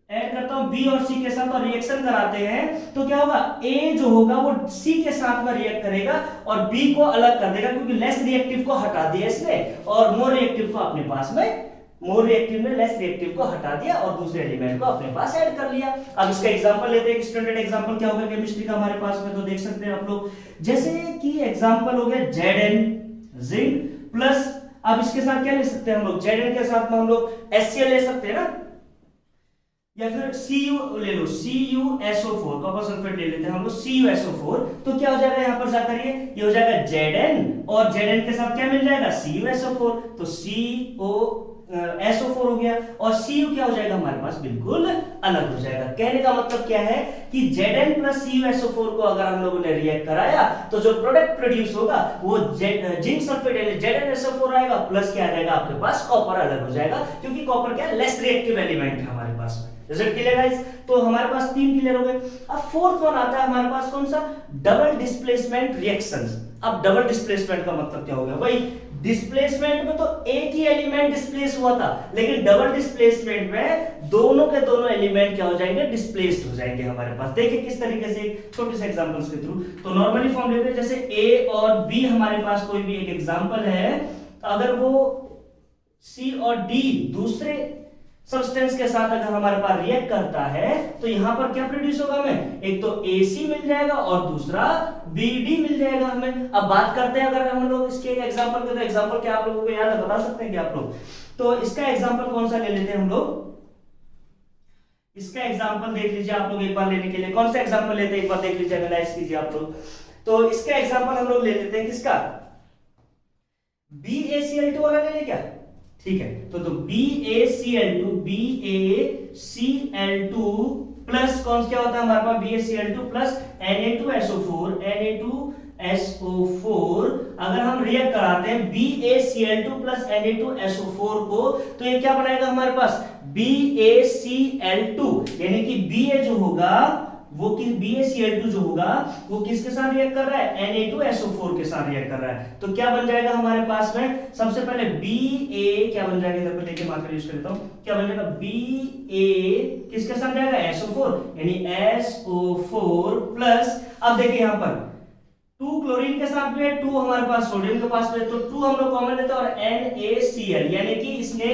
ऐड करता हूं B और C के साथ और रिएक्शन कराते हैं तो क्या होगा, A जो होगा वो C के साथ में रिएक्ट करेगा और B को अलग कर देगा, क्योंकि लेस रिएक्टिव को हटा दिया इसने और मोर रिएक्टिव को अपने पास में, मोर रिएक्टिव ने लेस रिएक्टिव को हटा दिया और दूसरे एलिमेंट को अपने पास ऐड कर लिया। अब इसका एग्जांपल लेते हैं, एक स्टैंडर्ड एग्जांपल क्या होगा केमिस्ट्री का हमारे पास में, तो देख सकते हैं आप लोग, जैसे कि एग्जांपल हो गया Zn जिंक प्लस, अब इसके साथ क्या ले सकते हैं हम लोग, Zn के साथ में हम लोग HCl ले सकते हैं ना, या फिर Cu ले लो, CuSO4 कॉपर सल्फेट ले लेते हैं हम लोग, CuSO4, तो क्या हो जाएगा यहाँ पर जाकर ये हो जाएगा Zn और Zn के साथ क्या मिल जाएगा, CuSO4, तो SO4 हो गया और Cu क्या हो जाएगा हमारे पास, बिल्कुल अलग हो जाएगा। कहने का मतलब क्या है कि Zn प्लस CuSO4 को अगर हम लोगों ने रिएक्ट कराया तो जो प्रोडक्ट प्रोड्यूस होगा वो जिंक सल्फेट यानी ZnSO4 आएगा, प्लस क्या आ जाएगा आपके पास, कॉपर अलग हो जाएगा, क्योंकि कॉपर क्या है, लेस रिएक्टिव एलिमेंट है हमारे पास में। रिजल्ट क्लियर गाइस, तो हमारे पास तीन क्लियर हो गए। अब फोर्थ वन आता है हमारे पास, कौन सा, डबल डिस्प्लेसमेंट रिएक्शंस। अब डबल डिस्प्लेसमेंट का मतलब क्या हो गया भाई, डिस्प्लेसमेंट में तो एक ही एलिमेंट डिस्प्लेस हुआ था, लेकिन डबल डिस्प्लेसमेंट में दोनों के दोनों एलिमेंट क्या हो जाएंगे, डिस्प्लेस्ड हो जाएंगे हमारे पास। देखिए किस तरीके से, छोटे से एग्जांपल्स के थ्रू। तो नॉर्मली फॉर्म लेते हैं, जैसे A और B हमारे पास कोई भी एक एग्जांपल है, अगर वो C और D दूसरे सब्सटेंस के साथ अगर हमारे पास रिएक्ट करता है तो यहां पर क्या प्रोड्यूस होगा हमें, एक तो AC मिल जाएगा और दूसरा BD मिल जाएगा हमें। अब बात करते हैं अगर हम लोग इसके एग्जांपल के, तो एग्जांपल क्या आप लोगों को याद है, बता सकते हैं क्या आप लोग, तो इसका एग्जांपल कौन सा ले लेते हैं हम लोग, इसका एग्जांपल देख लीजिए आप लोग एक बार लेने के लिए, कौन सा एग्जांपल लेते हैं एक बार देख लीजिए, एनालाइज कीजिए आप लोग। तो इसका एग्जांपल हम लोग ले लेते हैं किसका, BaCl2 वाला ले लें क्या, ठीक है, तो BaCl2 प्लस कौन क्या होता है हमारे पास, BaCl2 प्लस Na2SO4 अगर हम रिएक्ट कराते हैं BaCl2 प्लस Na2SO4 को, तो ये क्या बनाएगा हमारे पास, BaCl2, यानी कि Ba जो होगा वो कि BaCl2 जो होगा वो किसके साथ रिएक्ट कर रहा है, Na2SO4 के साथ रिएक्ट कर रहा है। तो क्या बन जाएगा हमारे पास में, सबसे पहले Ba क्या बन जाएगा, इधर पे देखिए मार्कर यूज कर लेता हूं, क्या बन जाएगा, Ba किसके साथ जाएगा, SO4, यानी SO4 प्लस, अब देखिए यहां पर 2 क्लोरीन के साथ में, 2 हमारे पास सोडियम के पास में, तो 2 हम लोग कॉमन लेते हैं और NaCl, यानी कि इसने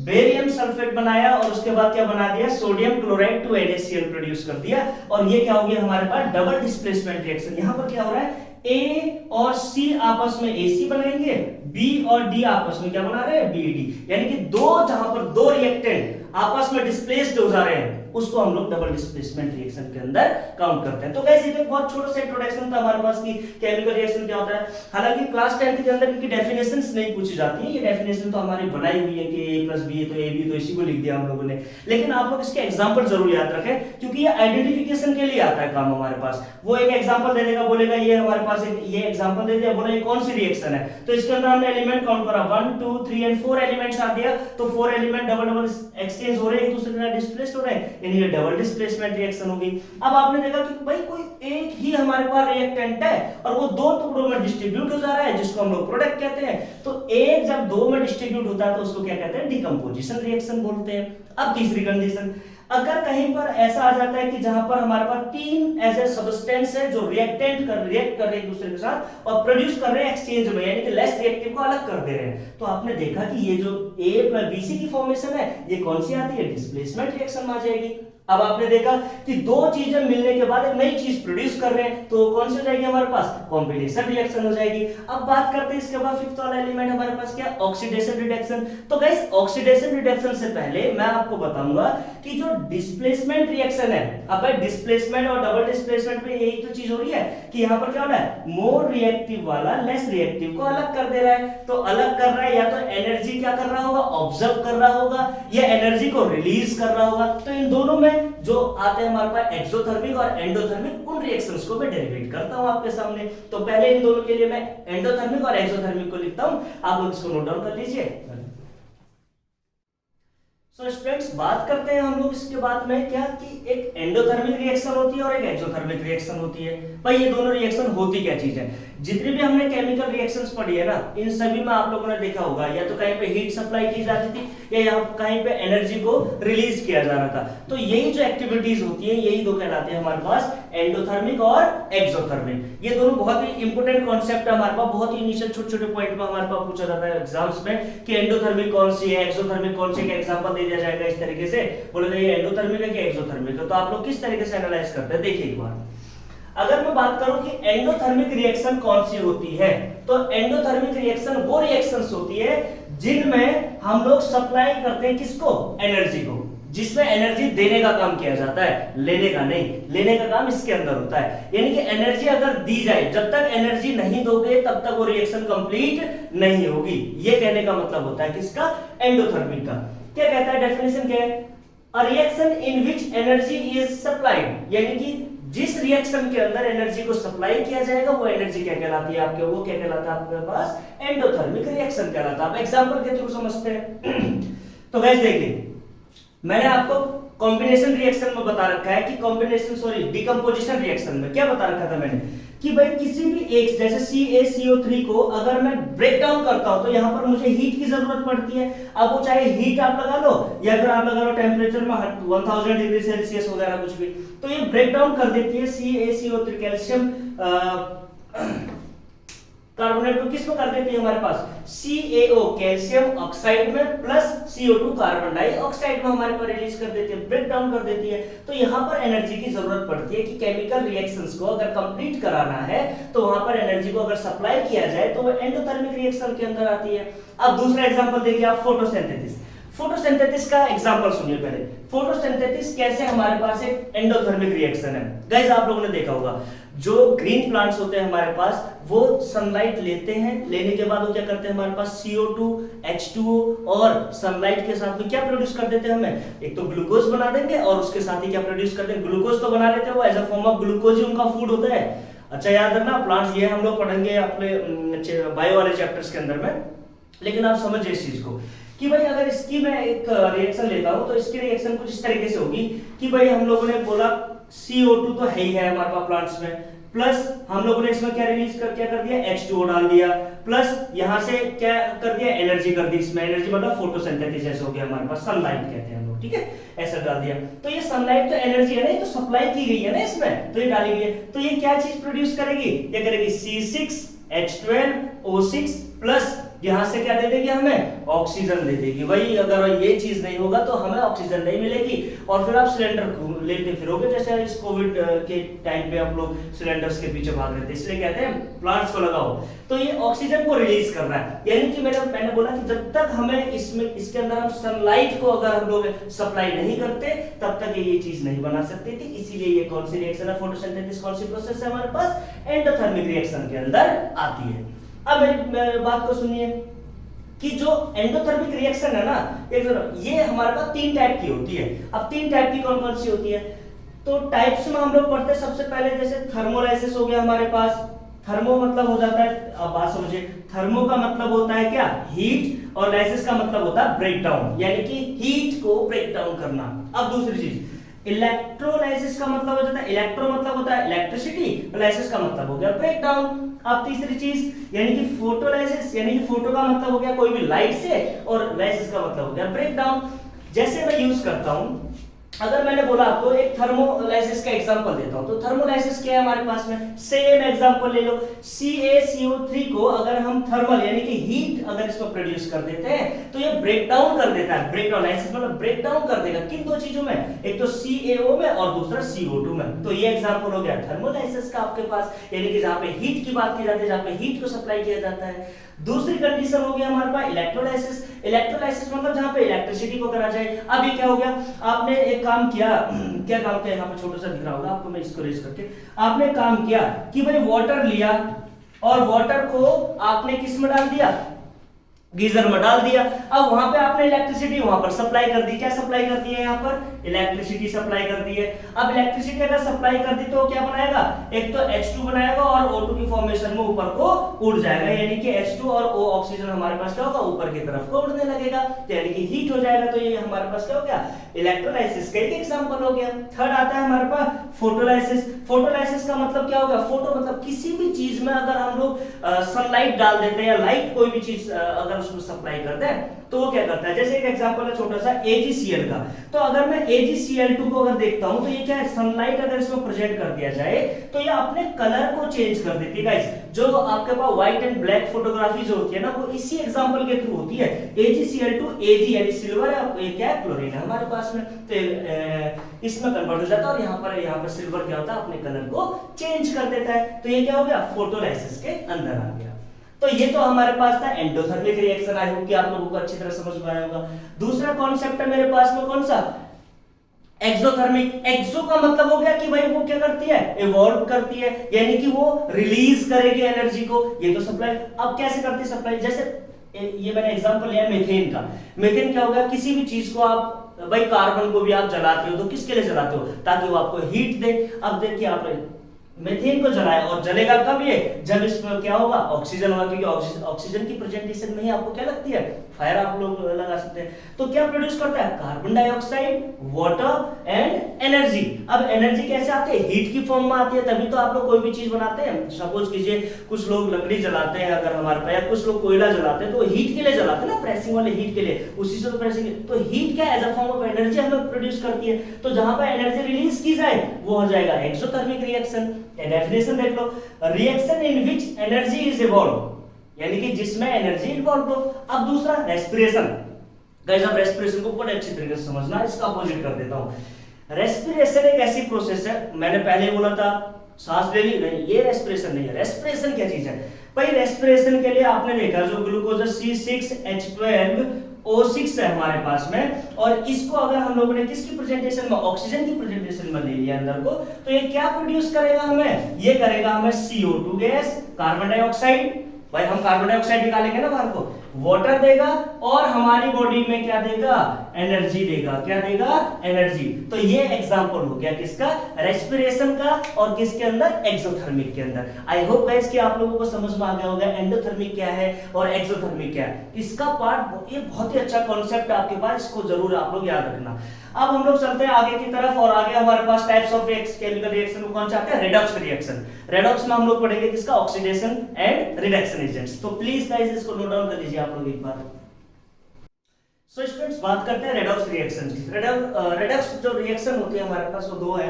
बेरियम सल्फेट बनाया और उसके बाद क्या बना दिया, sodium chloride to NaCl produce कर दिया, और ये क्या हो गया हमारे पास, डबल डिस्प्लेसमेंट रिएक्शन। यहां पर क्या हो रहा है, A और C आपस में AC बनाएंगे, B और D आपस में क्या बना रहे हैं, BD, यानी कि जहां पर दो रिएक्टेंट आपस में डिस्प्लेस्ड हो जा रहे हैं उसको हम लोग डबल डिस्प्लेसमेंट रिएक्शन के अंदर काउंट करते हैं। तो गाइस ये बहुत छोटा सा इंट्रोडक्शन था हमारे पास कि केमिकल रिएक्शन क्या होता है। हालांकि क्लास 10 के अंदर इनकी डेफिनेशंस नहीं पूछी जाती है, ये डेफिनेशन तो हमारी बनाई हुई है कि A + B तो AB तो इसी को लिख दिया हम लोगों ने, लेकिन आप लोग इसके एग्जांपल जरूर याद रखें, क्योंकि ये आइडेंटिफिकेशन के लिए आता है काम हमारे पास। वो एक एग्जांपल दे देगा, बोलेगा ये हमारे पास ये एग्जांपल दे दिया, बोला ये कौन सी रिएक्शन है, तो इसके अंदर हमने एलिमेंट काउंट करा 1 2 3 एंड 4 एलिमेंट्स आ दिया, तो 4 एलिमेंट डबल एक्सचेंज हो रहे हैं, एक दूसरे के साथ डिस्प्लेस्ड हो रहे हैं, यानी ये डबल डिस्प्लेसमेंट रिएक्शन होगी। अब आपने देखा कि भाई कोई एक ही हमारे पास रिएक्टेंट है और वो दो टुकड़ों में डिस्ट्रीब्यूट हो जा रहा है, जिसको हम लोग प्रोडक्ट कहते हैं। तो एक जब दो में डिस्ट्रीब्यूट होता है तो उसको क्या कहते हैं, डिकम्पोजिशन रिएक्शन बोलते हैं। अब तीसरी कंडीशन, अगर कहीं पर ऐसा आ जाता है कि जहां पर हमारे पास तीन ऐसे सब्सटेंस है जो रिएक्ट कर रहे हैं एक दूसरे के साथ और प्रोड्यूस कर रहे हैं एक्सचेंज में, यानी कि लेस रिएक्टिव को अलग कर दे रहे हैं, तो आपने देखा कि ये जो ए प्लस बीसी की फॉर्मेशन है ये कौन सी आती है, डिस्प्लेसमेंट रिएक्शन में आ जाएगी। अब आपने देखा कि दो चीजें मिलने के बाद एक नई चीज प्रोड्यूस कर रहे हैं, तो कौन सी हो जाएगी हमारे पास, कॉम्बिनेशन रिएक्शन हो जाएगी। अब बात करते हैं इसके बाद फिफ्थ वाला एलिमेंट हमारे पास क्या, ऑक्सीडेशन रिडक्शन। तो गाइस ऑक्सीडेशन रिडक्शन से पहले मैं आपको बताऊंगा कि जो डिस्प्लेसमेंट रिएक्शन है, अब डिस्प्लेसमेंट और डबल डिस्प्लेसमेंट में यही तो चीज हो रही है कि यहां पर क्या हो रहा है, मोर रिएक्टिव वाला लेस रिएक्टिव को अलग कर दे रहा है। तो अलग कर रहा है या तो एनर्जी क्या कर रहा होगा, ऑब्जर्व कर रहा होगा, या एनर्जी को रिलीज कर रहा होगा। तो इन दोनों में जो आते हैं हमारे पास एक्सोथर्मिक और एंडोथर्मिक, उन रिएक्शंस को मैं डेरिवेट करता हूं आपके सामने। तो पहले इन दोनों के लिए मैं एंडोथर्मिक और एक्सोथर्मिक को लिखता हूं, आप लोग इसको नोट डाउन कर लीजिए। तो स्टूडेंट्स बात करते हैं हम लोग इसके बाद में क्या कि एक एंडोथर्मिक रिएक्शन होती है और एक एक्सोथर्मिक रिएक्शन होती है। भाई ये दोनों रिएक्शन होती क्या चीज है, जितनी भी हमने केमिकल रिएक्शंस पढ़ी है ना, इन सभी में आप लोगों ने देखा होगा या तो कहीं पे हीट सप्लाई की जाती थी या यहाँ कहीं पे एनर्जी को रिलीज किया जा रहा था। तो यही जो एक्टिविटीज होती है यही दो कहलाते हैं हमारे पास, एंडोथर्मिक और एक्सोथर्मिक। ये दोनों बहुत ही इंपॉर्टेंट कॉन्सेप्ट है हमारे पास, बहुत ही इनिशियल छोटे छोटे पॉइंट में हमारे पास पूछा जाता है एग्जाम्स में कि एंडोथर्मिक कौन सी है, एक्सोथर्मिक कौन सी, का एग्जांपल दे दिया जाएगा इस तरीके से, बोलेगा ये एंडोथर्मिक है कि एक्सोथर्मिक है। तो आप लोग किस तरीके से एनालाइज करते हैं देखिए एक बार। अगर मैं बात करूं कि एंडोथर्मिक रिएक्शन कौन सी होती है, तो एंडोथर्मिक रिएक्शन वो रिएक्शंस होती है जिनमें हम लोग सप्लाई करते हैं किसको, एनर्जी को, जिसमें एनर्जी देने का काम किया जाता है, लेने का नहीं। लेने का काम इसके अंदर होता है, यानी कि एनर्जी अगर दी जाए, जब तक एनर्जी नहीं दोगे तब तक वो रिएक्शन कंप्लीट नहीं होगी। ये कहने का मतलब होता है किसका, एंडोथर्मिक का। क्या कहता है डेफिनेशन क्या है, a reaction in which energy is supplied, यानी कि जिस रिएक्शन के अंदर एनर्जी को सप्लाई किया जाएगा वो एनर्जी क्या कहलाती है आपके, वो क्या कहलाता है आपके पास, एंडोथर्मिक रिएक्शन कहलाता है। आप एग्जांपल के थ्रू समझते हैं। तो गाइस देखिए मैंने आपको कॉम्बिनेशन रिएक्शन में बता रखा है कि डिकम्पोजिशन रिएक्शन में क्या बता रखा था मैंने कि भाई किसी भी एक जैसे CaCO3 को अगर मैं ब्रेक डाउन करता हूं तो यहां पर मुझे हीट की जरूरत पड़ती है। अब वो चाहे हीट आप लगा लो या फिर आप लगा लो टेम्परेचर में 1000 डिग्री सेल्सियस वगैरह कुछ भी, तो ये ब्रेक डाउन कर देती है CaCO3 कैल्शियम कार्बोनेट को किसमें कर देती है हमारे पास, CaO कैल्शियम ऑक्साइड में प्लस CO2 कार्बन डाइऑक्साइड में हमारे पास रिलीज कर देती है, ब्रेक डाउन कर देती है। तो यहाँ पर एनर्जी की जरूरत पड़ती है कि केमिकल रिएक्शंस को अगर कंप्लीट कराना है तो वहां पर एनर्जी को अगर सप्लाई किया जाए तो वो एंडोथर्मिक रिएक्शन के अंदर आती है। अब दूसरा एग्जांपल देखिए आप, फोटोसिंथेसिस। फोटोसिंथेसिस का एग्जांपल सुनिए पहले। फोटोसिंथेसिस कैसे हमारे पास एक एंडोथर्मिक रिएक्शन है। गाइस आप लोगों ने देखा होगा जो ग्रीन प्लांट्स होते हैं हमारे पास वो सनलाइट लेते हैं, लेने के बाद वो क्या करते हैं हमारे पास CO2 H2O और सनलाइट के साथ में क्या प्रोड्यूस कर देते हैं, हमें एक तो ग्लूकोज बना देंगे और उसके साथ ही क्या प्रोड्यूस कर देंगे, ग्लूकोज तो बना लेते हैं, वो as a form of glucose ही उनका फूड होता है। अच्छा याद रखना प्लांट्स ये हम लोग पढ़ेंगे अपने बायो वाले चैप्टर्स के अंदर में, लेकिन आप समझिए इस चीज को कि भाई अगर इसकी मैं एक रिएक्शन लेता हूं तो इसकी रिएक्शन कुछ इस तरीके से होगी कि भाई हम लोगों ने बोला CO2 तो है ही है हमारे पास प्लांट्स में, प्लस हम लोगों ने इसमें क्या रिलीज कर क्या कर दिया, H2O डाल दिया, प्लस यहां से क्या कर दिया, एनर्जी कर दी इसमें। एनर्जी मतलब फोटोसिंथेसिस जैसे हो गया हमारे पास, सनलाइट कहते हैं हम लोग, ठीक है, ऐसा डाल दिया। तो ये सनलाइट तो एनर्जी है ना, ये तो सप्लाई की गई है ना इसमें, तो ये डाली गई है, तो ये क्या चीज प्रोड्यूस करेगी, ये करेगी C6H12O6 प्लस यहां से क्या दे देगी, हमें ऑक्सीजन दे देगी। भाई अगर ये चीज नहीं होगा तो हमें ऑक्सीजन नहीं मिलेगी और फिर आप सिलेंडर लेते फिरोगे, जैसे इस कोविड के टाइम पे आप लोग सिलेंडर्स के पीछे भाग रहे थे, इसलिए कहते हैं प्लांट्स को लगाओ। तो ये ऑक्सीजन को रिलीज कर रहा है, यानी कि मैंने बोला कि जब तक हमें इसके अंदर हम सनलाइट को अगर हम लोग सप्लाई नहीं करते तब तक ये चीज नहीं बना सकती थी। इसीलिए ये कौन सी रिएक्शन है, फोटोसिंथेसिस कौन सी प्रोसेस है हमारे पास, एंडोथर्मिक रिएक्शन के अंदर आती है। अब मेरी बात को सुनिए कि जो एंडोथर्मिक रिएक्शन है ना, ये हमारे पास तीन टाइप की होती है। अब तीन टाइप की कौन कौन सी होती है, तो टाइप्स में हम लोग पढ़ते हैं सबसे पहले जैसे थर्मोलाइसिस हो गया हमारे पास। थर्मो मतलब हो जाता है, अब बात समझिए, थर्मो का मतलब होता है क्या, हीट, और लाइसिस का मतलब होता है ब्रेक डाउन, यानी कि हीट को ब्रेक डाउन करना। अब दूसरी चीज इलेक्ट्रोलाइसिस का मतलब हो जाता है, इलेक्ट्रो मतलब होता है इलेक्ट्रिसिटी, लाइसिस का मतलब हो गया ब्रेक डाउन। अब तीसरी चीज यानी कि फोटोलाइसिस, यानी कि फोटो का मतलब हो गया कोई भी लाइट से और लाइसिस का मतलब हो गया ब्रेक डाउन। जैसे मैं यूज करता हूं अगर मैंने बोला आपको एक थर्मोलाइसिस का एग्जांपल देता हूं, तो थर्मोलाइसिस क्या है हमारे पास में, सेम एग्जांपल ले लो, CaCO3 को अगर हम थर्मल यानी कि हीट अगर इसको प्रोड्यूस कर देते हैं तो ये ब्रेक डाउन कर देता है, ब्रेक डाउन लाइसिस मतलब ब्रेक डाउन कर देगा किन दो चीजों में, एक तो CaO में और दूसरा CO2 में। तो ये एग्जांपल हो गया थर्मोलाइसिस का आपके पास, यानी कि जहां पे हीट की बात की जाती है, जहां पे हीट को सप्लाई किया जाता है। दूसरी कंडीशन हो गया हमारे पास इलेक्ट्रोलाइसिस, इलेक्ट्रोलाइसिस मतलब जहां पे इलेक्ट्रिसिटी को करा जाए। अब ये क्या हो गया, आपने एक काम किया, क्या काम किया, यहाँ पे छोटा सा दिख रहा होगा आपको, मैं इसको रेज करके, आपने काम किया कि भाई वाटर लिया और वाटर को आपने किस में डाल दिया, गीजर में डाल दिया। अब वहां पे आपने इलेक्ट्रिसिटी वहां पर सप्लाई कर दी, क्या सप्लाई कर दी है, यहाँ पर इलेक्ट्रिसिटी सप्लाई कर दी है। अब इलेक्ट्रिसिटी अगर सप्लाई कर दी तो क्या बनाएगा, एक तो H2 बनाएगा और O2 की फॉर्मेशन में ऊपर को उड़ जाएगा, यानी कि H2 और O ऑक्सीजन हमारे पास क्या होगा, ऊपर की तरफ को उड़ने लगेगा, यानी कि हीट हो जाएगा। तो ये हमारे पास क्या हो गया, इलेक्ट्रोलाइसिस का एक एग्जांपल हो गया। थर्ड आता है हमारे पास फोटोलाइसिस। फोटोलाइसिस का मतलब क्या होगा, फोटो मतलब किसी भी चीज में अगर हम लोग सनलाइट डाल देते हैं या लाइट कोई भी चीज अगर उसमें सप्लाई करते हैं तो वो क्या करता है, जैसे एक एग्जांपल है छोटा सा AgCl का, तो अगर मैं AgCl2 को अगर देखता हूं तो ये क्या है, सनलाइट अगर इसमें प्रेजेंट कर दिया जाए तो ये अपने कलर को चेंज कर देती है गाइस। जो आपके पास व्हाइट एंड ब्लैक फोटोग्राफी जो होती है ना, वो इसी एग्जांपल के थ्रू होती है। AgCl2 Ag यानी सिल्वर है, ये क्या है, क्लोरीन है हमारे पास में, तो इसमें कन्वर्ट हो जाता है और यहाँ पर सिल्वर क्या होता है, अपने कलर को चेंज कर देता है। तो ये क्या हो गया, फोटोलाइसिस के अंदर आ गया। तो ये तो हमारे पास था एंडोथर्मिक रिएक्शन, आई होप कि आप लोगों को अच्छी तरह समझ में आया होगा। दूसरा कॉन्सेप्ट है मेरे पास में कौन सा, एक्सोथर्मिक। एक्सो का मतलब हो गया कि भाई वो क्या करती है, इवॉल्व करती है, यानी कि वो रिलीज करेगी एनर्जी को। ये तो सप्लाई, अब कैसे करती है सप्लाई, जैसे ये मैंने एग्जांपल लिया मीथेन का। मीथेन क्या होगा, किसी भी चीज को आप भाई कार्बन को भी आप जलाते हो तो किसके लिए जलाते हो, ताकि वो आपको हीट दे। अब देखिए आप मीथेन को जलाए और जलेगा कब, ये जब इसमें क्या होगा, ऑक्सीजन होगा, क्योंकि ऑक्सीजन की प्रेजेंटेशन में ही आपको क्या लगती है, फायर आप लोग लगा सकते हैं। तो क्या प्रोड्यूस करता है, carbon dioxide, water and energy. अब एनर्जी कैसे आती है, हीट की फॉर्म में आती है, तभी तो आप लोग कोई भी चीज बनाते हैं। सपोज कीजिए कुछ लोग लकड़ी जलाते हैं अगर हमारे पास, या कुछ लोग कोयला जलाते हैं, तो हीट के लिए जलाते हैं ना, प्रेसिंग वाले हीट के लिए, उसी से तो प्रेसिंग, तो हीट क्या as a form of energy हमें प्रोड्यूस करती है। तो जहां पर एनर्जी रिलीज की जाए वो हो जाएगा एक्सोथर्मिक रिएक्शन। डेफिनेशन देख लो, reaction in which energy is evolve, यानी कि जिसमें एनर्जी इन्वॉल्व हो। अब दूसरा रेस्पिरेशन। गाइस अब रेस्पिरेशन को बड़े अच्छी तरीके से समझना, इसका अपोजिट कर देता हूं। रेस्पिरेशन एक ऐसी प्रोसेस है, मैंने पहले बोला था सांस ले ली, नहीं ये रेस्पिरेशन नहीं है। रेस्पिरेशन क्या चीज है भाई, रेस्पिरेशन के लिए आपने देखा जो ग्लूकोज C6H12O6 है हमारे पास में, और इसको अगर हम लोगों ने किसकी प्रेजेंटेशन में, ऑक्सीजन की प्रेजेंटेशन में ले लिया अंदर को, तो ये क्या प्रोड्यूस करेगा हमें, ये करेगा हमें CO2 गैस, कार्बन डाइऑक्साइड, भाई हम कार्बन डाइऑक्साइड निकालेंगे ना बाहर को, वाटर देगा, और हमारी बॉडी में क्या देगा, एनर्जी देगा। क्या देगा, एनर्जी। तो ये एग्जांपल हो गया किसका, रेस्पिरेशन का, और किसके अंदर, एक्सोथर्मिक के अंदर। आई होप गाइस कि आप लोगों को समझ में आ गया होगा एंडोथर्मिक क्या है और एक्सोथर्मिक क्या है। इसका पार्ट, ये बहुत ही अच्छा कॉन्सेप्ट आपके पास, इसको जरूर आप लोग याद रखना। अब हम लोग चलते हैं आगे की तरफ, और आगे हमारे पास टाइप्स ऑफ केमिकल रिएक्शन कौन सा आता है, रेडॉक्स रिएक्शन। रेडॉक्स में हम लोग पढ़ेंगे किसका, ऑक्सीडेशन एंड रिडक्शन एजेंट्स। तो प्लीज गाइस इसको नोट डाउन कर लीजिए आप लोग एक बार। सो स्टूडेंट्स बात करते हैं रेडॉक्स रिएक्शन की। रेडॉक्स जो रिएक्शन होती है हमारे पास वो दो है,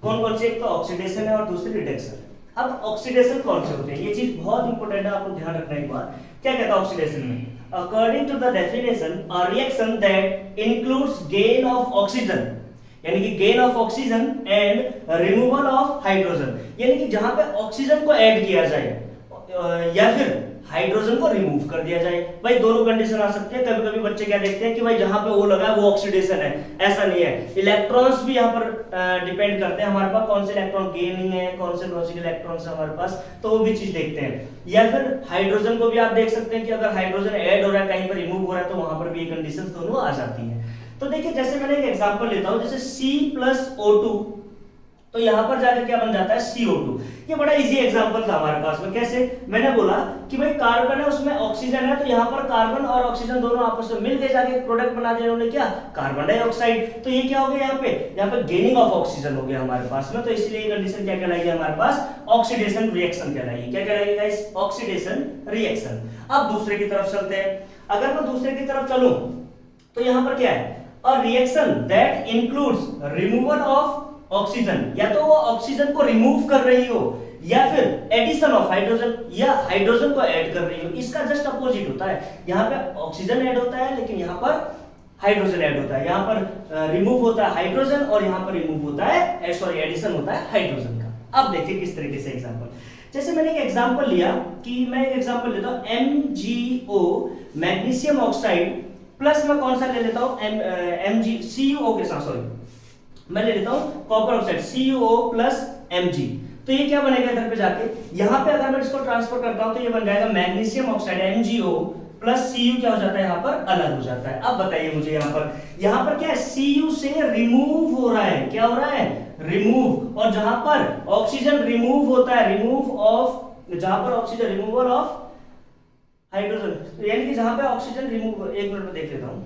कौन कौन सी, एक तो ऑक्सीडेशन है और दूसरी रिडक्शन। अब ऑक्सीडेशन कौन से होते हैं, ये चीज बहुत इंपॉर्टेंट है, आपको ध्यान रखना एक बार। क्या कहता है ऑक्सीडेशन में, according to the definition a reaction that includes gain of oxygen, यानी कि gain of oxygen and removal of hydrogen, यानी कि जहां पे ऑक्सीजन को ऐड किया जाए या फिर हाइड्रोजन को रिमूव कर दिया जाए। भाई दोनों कंडीशन आ सकती है। कभी कभी बच्चे क्या देखते हैं कि भाई जहां पे वो लगा है वो ऑक्सीडेशन है, ऐसा नहीं है। इलेक्ट्रॉन्स भी यहाँ पर डिपेंड करते हैं हमारे पास, कौन से इलेक्ट्रॉन गेनिंग है, कौन से लॉसिंग इलेक्ट्रॉन्स है हमारे पास, तो वो भी चीज देखते हैं। या फिर हाइड्रोजन को भी आप देख सकते हैं कि अगर हाइड्रोजन ऐड हो रहा है, कहीं पर रिमूव हो रहा है, तो वहां पर भी ये कंडीशन दोनों आ जाती है। तो देखिए जैसे मैंने एक एग्जांपल लेता हूं, जैसे C+O2, तो यहां पर जाकर क्या बन जाता है, CO2। ये बड़ा इजी एग्जांपल था हमारे पास में। कैसे, मैंने बोला कि भाई कार्बन है, उसमें ऑक्सीजन है, तो यहां पर कार्बन और ऑक्सीजन दोनों आपस में मिलकर जाके एक प्रोडक्ट बना दिया उन्होंने, क्या, कार्बन डाइऑक्साइड। तो ये क्या हो गया, यहाँ पे गेनिंग ऑफ ऑक्सीजन हो गया हमारे पास में। तो इसलिए ये कंडीशन क्या कहलाएगी हमारे पास, ऑक्सीडेशन रिएक्शन कहलाएगी। क्या कहलाएगी गाइस, ऑक्सीडेशन रिएक्शन। अब दूसरे की तरफ चलते हैं। अगर मैं दूसरे की तरफ चलूं तो यहां पर क्या है, a reaction that includes removal of oxygen, या तो वो ऑक्सीजन को रिमूव कर रही हो या फिर एडिशन ऑफ हाइड्रोजन, या हाइड्रोजन को ऐड कर रही हो, इसका जस्ट अपोजिट होता है। यहाँ पे ऑक्सीजन ऐड होता है लेकिन यहाँ पर हाइड्रोजन ऐड होता है, यहाँ पर रिमूव होता है हाइड्रोजन और यहाँ पर रिमूव होता है सॉरी एडिशन होता है हाइड्रोजन का। अब देखिए किस तरीके से एग्जांपल, जैसे मैंने एक एग्जांपल लिया कि मैं एक एग्जांपल लेता हूं MgO मैग्नीशियम ऑक्साइड प्लस मैं कौन सा ले लेता हूं CuO के साथ, सॉरी मैं ले लेता हूं copper oxide CuO plus Mg। तो ये क्या बनेगा इधर पे जाके, यहां पे अगर मैं इसको ट्रांसफर करता हूं तो ये बन जाएगा magnesium oxide MgO plus Cu क्या हो जाता है यहाँ पर अलग हो जाता है। अब बताइए मुझे यहाँ पर क्या है, Cu से रिमूव हो रहा है, क्या हो रहा है रिमूव, और जहां पर ऑक्सीजन रिमूव होता है, रिमूव ऑफ, जहां पर ऑक्सीजन रिमूवल ऑफ हाइड्रोजन, यानी कि जहां पे ऑक्सीजन रिमूव, एक मिनट में देख लेता हूं,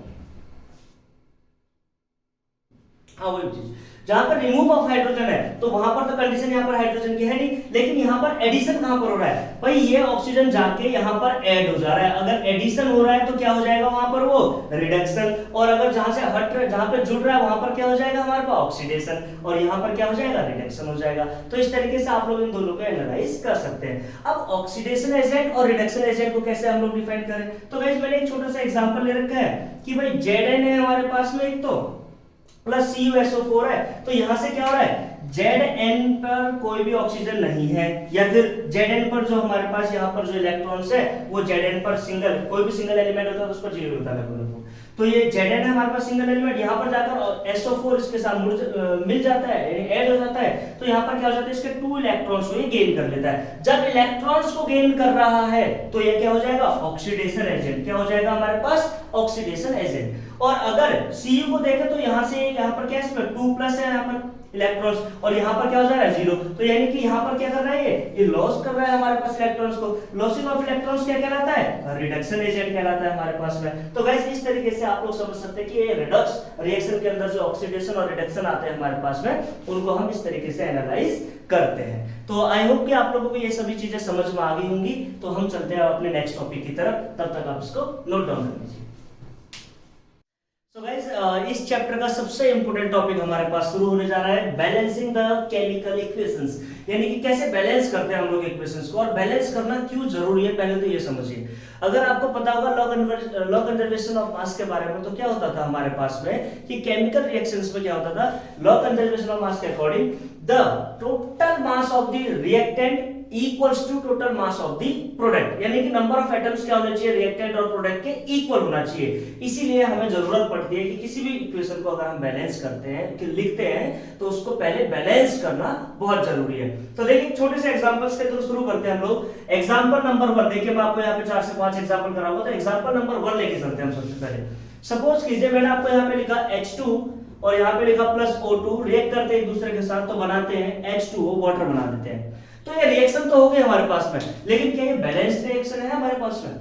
हाँ वही चीज, जहां पर रिमूव ऑफ हाइड्रोजन है तो वहां पर तो कंडीशन यहाँ पर हाइड्रोजन की है नहीं, लेकिन यहाँ पर एडिशन कहां पर हो रहा है भाई, ये ऑक्सीजन जाके यहाँ पर ऐड हो जा रहा है। अगर एडिशन हो रहा है तो क्या हो जाएगा वहां पर वो रिडक्शन, और अगर जहां से हट रहा है, जहां पे जुड़ रहा है वहां पर क्या हो जाएगा हमारे पास ऑक्सीडेशन, और यहाँ पर क्या हो जाएगा रिडक्शन हो जाएगा। तो इस तरीके से आप लोग इन दोनों को एनालाइज कर सकते हैं। अब ऑक्सीडेशन एजेंट और रिडक्शन एजेंट को कैसे हम लोग डिफाइन करें, तो गाइस मैंने एक छोटा सा एग्जांपल ले रखा है कि भाई Zn है हमारे पास में एक तो प्लस CuSO4 है, तो यहां से क्या हो रहा है Zn पर कोई भी ऑक्सीजन नहीं है, या फिर Zn पर जो हमारे पास यहाँ पर जो इलेक्ट्रॉन्स है वो Zn पर सिंगल, कोई भी सिंगल एलिमेंट होता है तो उस पर जीरो होता है, तो ये Zn है हमारे पास सिंगल एलिमेंट, यहाँ पर जाकर SO4 इसके साथ मिल जाता है यानी ऐड हो जाता है, तो यहाँ पर क्या हो जाता है इसके 2 इलेक्ट्रॉन्स को ये गेन कर लेता है। जब इलेक्ट्रॉन्स को गेन कर रहा है तो ये क्या हो जाएगा ऑक्सीडेशन एजेंट, क्या हो जाएगा हमारे पास ऑक्सीडेशन एजेंट। और अगर Cu को देखें तो यहाँ से यहाँ पर क्या है 2 प्लस है यहाँ पर इलेक्ट्रॉन्स, और यहाँ पर क्या हो जा रहा है 0, तो यानी कि यहाँ पर क्या कर रहा है ये लॉस कर रहा है हमारे पास इलेक्ट्रॉन्स को। लॉसिंग ऑफ इलेक्ट्रॉन्स क्या कहलाता है रिडक्शन एजेंट कहलाता है हमारे पास में। तो गाइस इस तरीके से आप लोग समझ सकते हैं कि ये रिडक्स रिएक्शन के अंदर जो ऑक्सीडेशन और रिडक्शन आते हैं हमारे पास में उनको हम इस तरीके से एनालाइज करते हैं। तो आई होप कि आप लोगों को ये सभी चीजें समझ में आ गई होंगी। तो हम चलते हैं अपने नेक्स्ट टॉपिक की तरफ, तब तक आप इसको नोट डाउन कर लीजिए। तो गाइस इस चैप्टर का सबसे इंपॉर्टेंट टॉपिक हमारे पास शुरू होने जा रहा है बैलेंसिंग द केमिकल इक्वेशंस, यानी कि कैसे बैलेंस करते हैं हम लोग इक्वेशंस को, और बैलेंस करना क्यों जरूरी है पहले तो ये समझिए। अगर आपको पता होगा लॉ कंजर्वेशन ऑफ मास के बारे में, तो क्या होता था हमारे पास में कि केमिकल रिएक्शंस में क्या होता था, लॉ कंजर्वेशन ऑफ मास के according the total mass of the reactant equals to total mass of the product, यानी कि नंबर ऑफ एटम्स क्या होना चाहिए रिएक्टेंट और प्रोडक्ट के इक्वल होना चाहिए। इसीलिए हमें जरूरत पड़ती है कि किसी भी इक्वेशन को अगर हम बैलेंस करते हैं कि लिखते हैं तो उसको पहले बैलेंस करना बहुत जरूरी है। तो देखिए छोटे से एग्जांपल्स के थ्रू शुरू करते हैं हम लोग। एग्जांपल नंबर 1 देखिए, मैं आपको यहाँ पे 4 से 5 एग्जांपल कराऊंगा, तो एग्जांपल नंबर 1 लेके चलते हैं हम सबसे पहले। सपोज कीजिए मैंने आपको यहाँ पे लिखा H2 और यहाँ पे लिखा प्लस O2, रिएक्ट करते हैं एक दूसरे के साथ तो बनाते हैं H2O, वाटर बना देते हैं। तो ये रिएक्शन तो हो गई हमारे पास में, लेकिन क्या ये बैलेंस्ड रिएक्शन है हमारे पास में,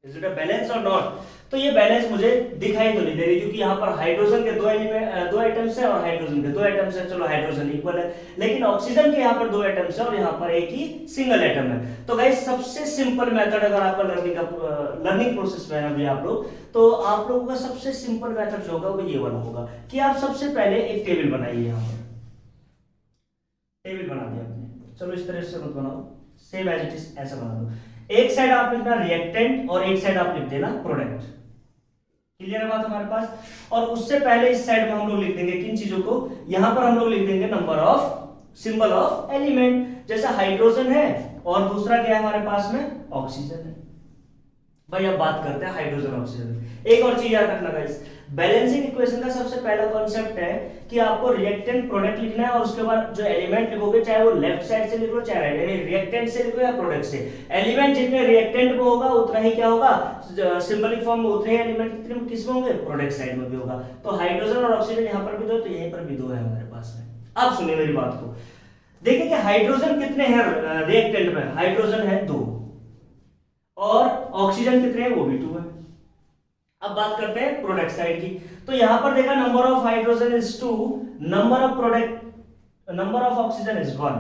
इज इट अ बैलेंस और नॉट? तो ये बैलेंस मुझे दिखाई तो नहीं दे रही, क्योंकि यहाँ पर हाइड्रोजन के दो एटम्स है और हाइड्रोजन के 2 एटम्स है, चलो हाइड्रोजन इक्वल है, लेकिन ऑक्सीजन के यहाँ पर 2 एटम्स है और यहाँ पर एक ही सिंगल एटम है। तो गाइस सबसे सिंपल मेथड, अगर आपका लर्निंग प्रोसेस में है अभी आप लोग, तो आप लोगों का सबसे सिंपल मेथड जो होगा वो ये वाला होगा कि आप सबसे पहले एक टेबल बनाइए। यहाँ पर टेबल बना दिया आपने, चलो इस तरह से मत बनाओ, सेम एज इट इज ऐसा बना दो। एक साइड आप लिखना रिएक्टेंट और एक साइड आप लिख देना प्रोडक्ट। क्लियर है बात हमारे पास? और उससे पहले इस साइड में हम लोग लिख देंगे किन चीजों को, यहां पर हम लोग लिख देंगे number of symbol of element, जैसा हाइड्रोजन है और दूसरा क्या है हमारे पास में ऑक्सीजन है। भाई अब बात करते हैं हाइड्रोजन ऑक्सीजन। एक और चीज याद रखना गाइस, बैलेंसिंग इक्वेशन का सबसे पहला कॉन्सेप्ट है कि आपको रिएक्टेंट प्रोडक्ट लिखना है और उसके बाद जो एलिमेंट लिखोगे चाहे वो लेफ्ट साइड से लिख लो चाहे राइट, यानी रिएक्टेंट से लिखो या प्रोडक्ट से। एलिमेंट जितने रिएक्टेंट में होगा उतना ही क्या होगा सिंबलिक फॉर्म में, उतने ही एलिमेंट कितने किसमें होंगे प्रोडक्ट साइड में भी होगा। तो हाइड्रोजन और ऑक्सीजन यहाँ पर भी 2 तो यहीं पर भी 2 है हमारे पास में। अब सुनिए मेरी बात को, देखिए कि हाइड्रोजन कितने हैं रिएक्टेंट में, हाइड्रोजन है 2 और ऑक्सीजन कितने हैं वो भी 2 है। अब बात करते हैं प्रोडक्ट साइड की, तो यहां पर देखा number of hydrogen is 2, number of oxygen is 1।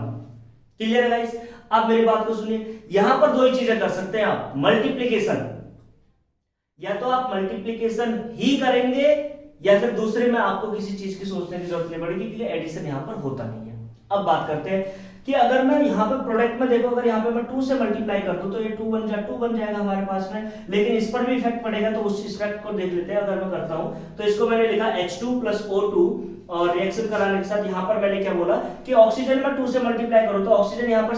Clear है गाइस? आप मेरी बात को सुनिए, यहां पर 2 ही चीजें कर सकते हैं आप, मल्टीप्लीकेशन, या तो आप मल्टीप्लीकेशन ही करेंगे या फिर दूसरे में आपको किसी चीज की सोचने की जरूरत नहीं पड़ेगी क्योंकि एडिशन यहाँ पर होता नहीं है। अब बात करते हैं कि अगर मैं यहाँ पर प्रोडक्ट में देखो, अगर यहाँ पे मैं 2 से मल्टीप्लाई कर दूं तो ये 2 बन जाएगा हमारे पास में, लेकिन इस पर भी इफेक्ट पड़ेगा, तो उस इफेक्ट को देख लेते हैं। अगर मैं करता हूं तो इसको मैंने लिखा H2 + O2 और रिएक्शन कराने के साथ यहाँ पर मैंने क्या बोला कि ऑक्सीजन में 2 से मल्टीप्लाई करो, तो ऑक्सीजन यहाँ पर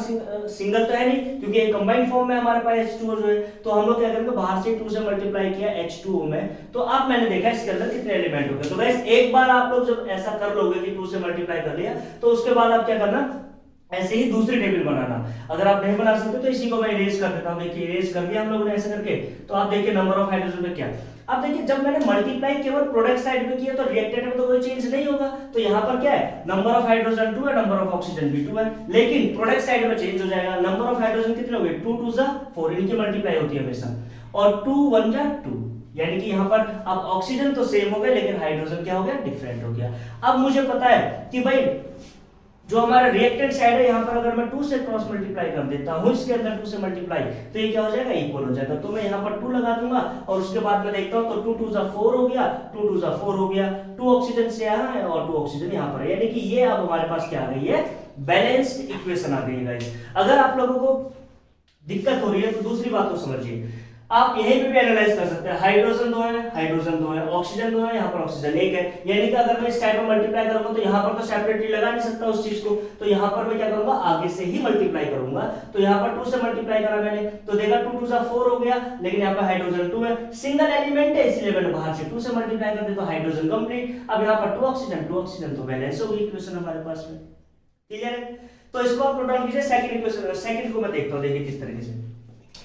सिंगल तो है नहीं क्योंकि एक कंबाइंड फॉर्म में हमारे पास H2O जो है, तो हम लोग क्या करेंगे बाहर से 2 से मल्टीप्लाई किया H2O में, तो अब मैंने देखा इसके अंदर कितने एलिमेंट हो गए। तो गाइस एक बार आप लोग जब ऐसा कर लोगे कि 2 से मल्टीप्लाई कर लिया, तो उसके बाद आप क्या करना, ऐसे ही दूसरी टेबल बनाना। अगर आप नहीं बना सकते तो इसी को मैं इरेज कर देता हूं। देखिए इरेज कर दिया हम लोगों ने ऐसे करके, तो आप देखिए नंबर ऑफ हाइड्रोजन में क्या। अब देखिए जब मैंने मल्टीप्लाई केवल प्रोडक्ट साइड में किया तो रिएक्टेंट में तो कोई चेंज नहीं होगा, तो यहाँ पर क्या है, नंबर ऑफ हाइड्रोजन 2 है, नंबर ऑफ ऑक्सीजन भी 2 है, लेकिन प्रोडक्ट साइड में चेंज हो जाएगा। नंबर ऑफ हाइड्रोजन कितने हो गए, 2 2 जा 4, इनकी मल्टीप्लाई होती है हमेशा, और 2 1 जा 2, यानी कि यहाँ पर अब ऑक्सीजन तो सेम हो गए लेकिन हाइड्रोजन क्या हो गया, डिफरेंट हो गया। अब मुझे पता है कि भाई जो हमारा रिएक्टेंट साइड है यहाँ पर अगर मैं 2 से क्रॉस मल्टीप्लाई कर देता हूँ इसके अंदर 2 से मल्टीप्लाई, तो ये क्या हो जाएगा, इक्वल हो जाएगा। तो मैं यहाँ पर 2 लगा दूंगा और उसके बाद मैं देखता हूँ तो 2 2 जा 4 हो गया, 2 2 जा 4 हो गया, 2 ऑक्सीजन से यहाँ है और 2 ऑक्सीजन यहाँ पर है, यानी कि ये अब हमारे पास क्या आ गई है, बैलेंस्ड इक्वेशन आ गई है गाइस। अगर आप लोगों को दिक्कत हो रही है तो दूसरी बात को समझिए, आप यहीं पे भी एनालाइज कर सकते हैं। हाइड्रोजन 2 है, हाइड्रोजन 2 है, ऑक्सीजन 2 है, यहाँ पर ऑक्सीजन 1 है, यानी कि अगर मैं इस साइड में मल्टीप्लाई करूंगा तो यहाँ पर तो सेपरेटली लगा नहीं सकता उस चीज को, तो यहाँ पर मैं क्या करूंगा, आगे से ही मल्टीप्लाई करूंगा। तो यहाँ पर 2 से मल्टीप्लाई करा मैंने तो देखा 2 2 जा 4 हो गया, लेकिन यहाँ पर हाइड्रोजन 2 है, सिंगल एलिमेंट है इसलिए मैंने बाहर से 2 से मल्टीप्लाई कर दिया तो हाइड्रोजन कंप्लीट। अब यहाँ पर 2 ऑक्सीजन तो बैलेंस हो गई इक्वेशन हमारे पास में, क्लियर है। तो इसको आप नोट डाउन कीजिए। सेकंड इक्वेशन, सेकंड को मैं देखता हूँ, देखिए किस तरीके से।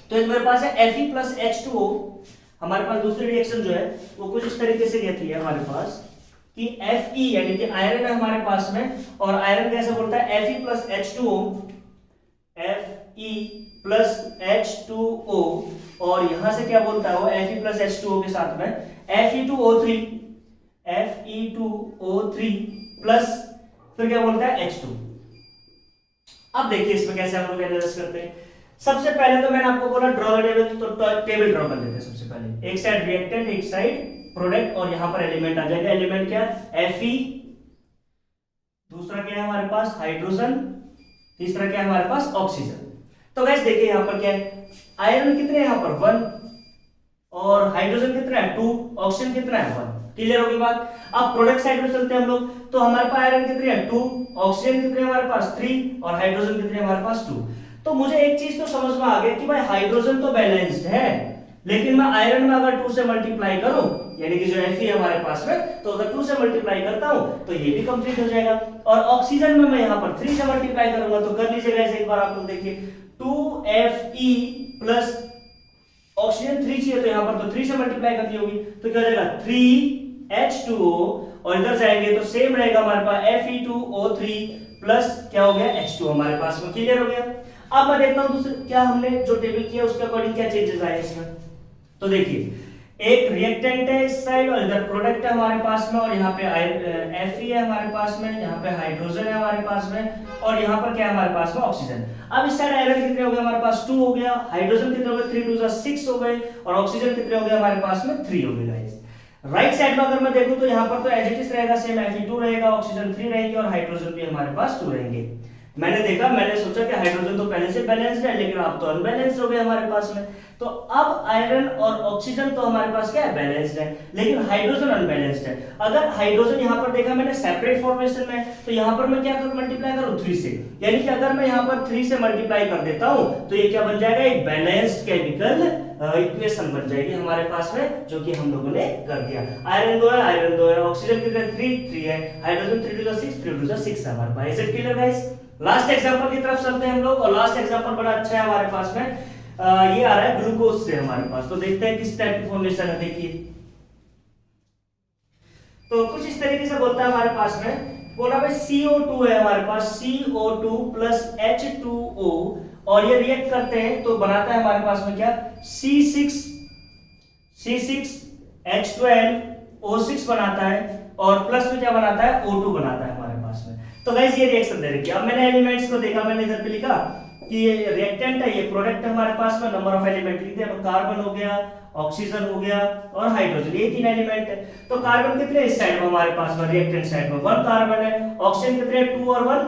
तो एक मेरे पास है Fe + H2O, हमारे पास दूसरी रिएक्शन जो है वो कुछ इस तरीके से रहती है हमारे पास कि Fe यानी कि आयरन है हमारे पास में, और आयरन कैसे बोलता है, Fe + H2O, Fe + H2O, और यहां से क्या बोलता है वो Fe + H2O के साथ में Fe2O3, Fe2O3 प्लस फिर क्या बोलता है H2। अब देखिए इसमें कैसे हम लोग एनालाइज करते हैं। सबसे पहले तो मैंने आपको बोला ड्रॉ द टेबल, तो टेबल ड्रॉ कर लेते हैं। सबसे पहले एक साइड रिएक्टेंट, एक साइड प्रोडक्ट, और यहां पर एलिमेंट आ जाएगा। एलिमेंट क्या है, Fe, दूसरा क्या है हमारे पास हाइड्रोजन, तीसरा क्या है हमारे पास ऑक्सीजन। तो गाइस देखिए यहां पर क्या है, आयरन कितने हैं यहां पर 1, और हाइड्रोजन कितना है 2, ऑक्सीजन कितना है 1। क्लियर होगी बात। अब प्रोडक्ट साइड में चलते हैं हम लोग, तो हमारे पास आयरन कितने हैं 2, ऑक्सीजन कितने हमारे पास 3, और हाइड्रोजन कितने हमारे पास 2। तो मुझे एक चीज तो समझ में आ गया कि भाई हाइड्रोजन तो बैलेंस्ड है, लेकिन मैं आयरन में अगर 2 से मल्टीप्लाई करूं, यानी कि जो Fe हमारे पास में, तो अगर 2 से मल्टीप्लाई करता हूं तो ये भी कंप्लीट हो जाएगा। और ऑक्सीजन में मैं यहां पर 3 से मल्टीप्लाई करूंगा, तो कर लीजिएगा ऐसे एक बार आप लोग देखिए, 2Fe प्लस ऑक्सीजन 3 चाहिए, तो यहां पर तो 3 से मल्टीप्लाई करनी होगी, तो क्या हो जाएगा 3H2O, और इधर जाएंगे तो सेम रहेगा हमारे पास Fe2O3 प्लस क्या हो गया H2 हमारे पास में। क्लियर हो गया। अब मैं देखता हूं दूसरे क्या हमने जो टेबल किया उसके अकॉर्डिंग क्या चेंजेस आए इसमें। तो देखिए एक रिएक्टेंट है इस साइड और इधर प्रोडक्ट है हमारे पास में, और यहाँ पे Fe है हमारे पास में, यहाँ पे हाइड्रोजन है हमारे पास में, और यहाँ पर क्या है हमारे पास में ऑक्सीजन। अब इस साइड आयरन कितने हो गए हमारे पास 2 हो गया, हाइड्रोजन कितने हो गए 3 2 जा 6 हो गए, और ऑक्सीजन कितने हो गए हमारे पास में 3 हो गए गाइस। राइट साइड में अगर मैं देखूं तो यहाँ पर तो एज इट इज रहेगा, सेम Fe2 रहेगा, ऑक्सीजन 3 रहेगी, और हाइड्रोजन भी हमारे पास 2 रहेंगे। मैंने देखा, मैंने सोचा कि हाइड्रोजन तो पहले से बैलेंस्ड है, लेकिन अब तो अनबैलेंस्ड हो गया हमारे पास में। तो अब आयरन और ऑक्सीजन तो हमारे पास क्या है, बैलेंस्ड है, लेकिन हाइड्रोजन अनबैलेंस्ड है। अगर हाइड्रोजन यहाँ पर देखा मैंने सेपरेट फॉर्मेशन में, तो यहाँ पर मैं क्या करूं, मल्टीप्लाई करूं 3 से, यानी कि अगर मैं यहाँ पर 3 से मल्टीप्लाई कर देता हूं तो ये क्या बन जाएगा, एक बैलेंस्ड केमिकल इक्वेशन बन जाएगी हमारे पास में, जो कि हम लोगों ने कर दिया। आयरन 2 है, आयरन 2 है, ऑक्सीजन कितना 3 है, हाइड्रोजन 3 2 जा 6 3 2 जा 6 है हमारे पास। Is it clear guys. Last example की तरफ चलते हैं हम लोग, और लास्ट एग्जांपल बड़ा अच्छा है हमारे पास में। ये आ रहा है ग्लूकोज से हमारे पास, तो देखते हैं किस टाइप की फॉर्मेशन है। देखिए तो कुछ इस तरीके से बोलता है हमारे पास में, बोला भाई CO2 है हमारे पास, CO2 प्लस H2O, और ये रिएक्ट करते हैं तो बनाता है हमारे पास में क्या, C6H12O6 बनाता है, और प्लस में क्या बनाता है O2 बनाता है हमारे पास में। तो गाइस ये रिएक्शन दे रखी है। अब मैंने एलिमेंट्स को देखा, मैंने इधर पे लिखा कि ये रिएक्टेंट है, ये प्रोडक्ट है हमारे पास में, नंबर ऑफ एलिमेंट लिखते हैं, कार्बन हो गया, ऑक्सीजन हो गया और हाइड्रोजन, ये 3 एलिमेंट है। तो कार्बन कितने इस साइड में हमारे पास में, रिएक्टेंट साइड में 1 कार्बन है, ऑक्सीजन कितने 2 और 1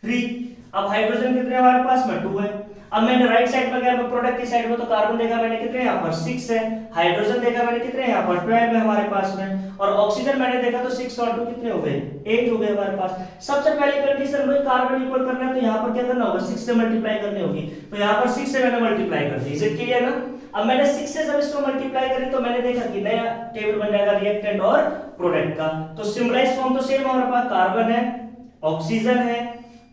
3। अब हाइड्रोजन कितने हमारे पास में 2 है। अब मैंने राइट साइड में गया, प्रोडक्ट की साइड में, तो कार्बन देखा मैंने कितने यहाँ पर 6 है, हाइड्रोजन देखा मैंने कितने यहाँ पर 12 है हमारे पास में, और ऑक्सीजन मैंने देखा तो 6 और 2 कितने हो गए 8 हो गए हमारे पास। सबसे पहले कंडीशन में कार्बन इक्वल करना है, तो यहाँ पर क्या करना होगा 6 से मल्टीप्लाई करनी होगी, तो यहाँ पर 6 से मैंने मल्टीप्लाई कर दी। इज इट क्लियर ना? अब मैंने 6 से जब इसको मल्टीप्लाई करी तो मैंने देखा कि नया टेबल बन जाएगा रिएक्टेंट और प्रोडक्ट का। तो सिंबलाइज फॉर्म तो सेम हमारे पास, कार्बन है, ऑक्सीजन है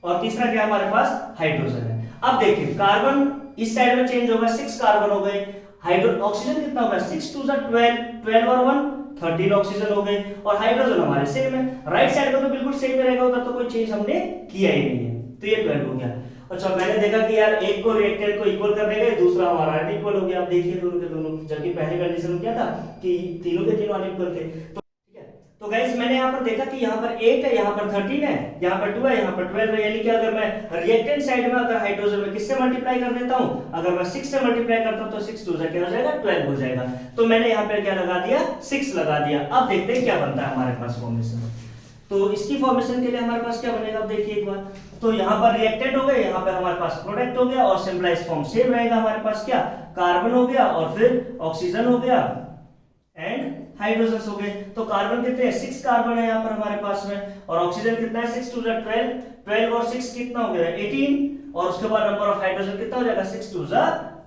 और तीसरा क्या हमारे पास हाइड्रोजन है। अब देखिए कार्बन इस साइड में चेंज होगा, 6 कार्बन हो गए, हाइड्रोजन ऑक्सीजन कितना होगा 6 2 12, 12 और 1 13 ऑक्सीजन हो गए, और हाइड्रोजन हमारे सेम है, राइट साइड में तो बिल्कुल सेम रहेगा, उधर तो कोई चेंज हमने किया ही नहीं है, तो ये 12 हो गया। अच्छा मैंने देखा कि यार एक को रिएक्टेंट को इक्वल करने गए, दूसरा हमारा अनइक्वल हो गया। आप देखिए दोनों के दोनों, जबकि पहले कंडीशन में क्या था कि तीनों के तीनों अनइक्वल थे। तो गाइस मैंने यहाँ पर देखा कि यहाँ पर 8 है, यहाँ पर 13 है, यहाँ पर 2 है, यहाँ पर 12 है, यानी कि अगर मैं रिएक्टेंट साइड में अगर हाइड्रोजन में किससे मल्टीप्लाई कर देता हूँ, अगर मैं 6 से मल्टीप्लाई करता हूँ तो 6 2 से क्या हो जाएगा 12 हो जाएगा। तो मैंने यहाँ पर क्या लगा दिया 6 लगा दिया। अब देखते हैं क्या बनता है हमारे पास फॉर्मेशन। तो इसकी फॉर्मेशन के लिए हमारे पास क्या बनेगा, अब देखिए एक बार, तो यहाँ पर रिएक्टेंट हो गए, यहाँ पर हमारे पास प्रोडक्ट हो गया, और सिंबलाइज फॉर्म सेम रहेगा हमारे पास, क्या कार्बन हो गया और फिर ऑक्सीजन हो गया एंड हाइड्रोजन हो गए। तो कार्बन कितने हैं 6 कार्बन है यहाँ पर हमारे पास में, और ऑक्सीजन कितना है 6 2 12, 12 और 6 कितना हो गया 18, और उसके बाद नंबर ऑफ हाइड्रोजन कितना हो जाएगा 6 2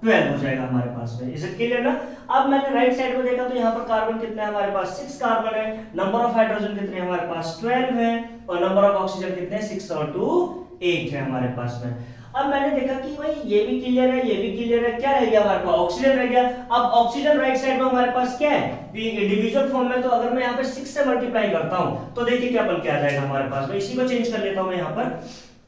12 हो जाएगा हमारे पास में। इज इट क्लियर ना? अब मैंने राइट साइड में देखा तो यहाँ पर कार्बन कितना है हमारे पास 6 कार्बन है, नंबर ऑफ हाइड्रोजन कितने हमारे पास 12 है, और नंबर ऑफ ऑक्सीजन कितने 6 और 2 8 है हमारे पास में। अब मैंने देखा कि भाई ये भी क्लियर है, ये भी क्लियर है, क्या रह गया हमारे पास ऑक्सीजन रह गया। अब ऑक्सीजन राइट साइड में हमारे पास क्या है इंडिविजुअल फॉर्म में, तो अगर मैं यहाँ पे 6 से मल्टीप्लाई करता हूँ तो देखिए क्या बन के आ जाएगा हमारे पास में। इसी को चेंज कर लेता हूँ मैं यहाँ पर,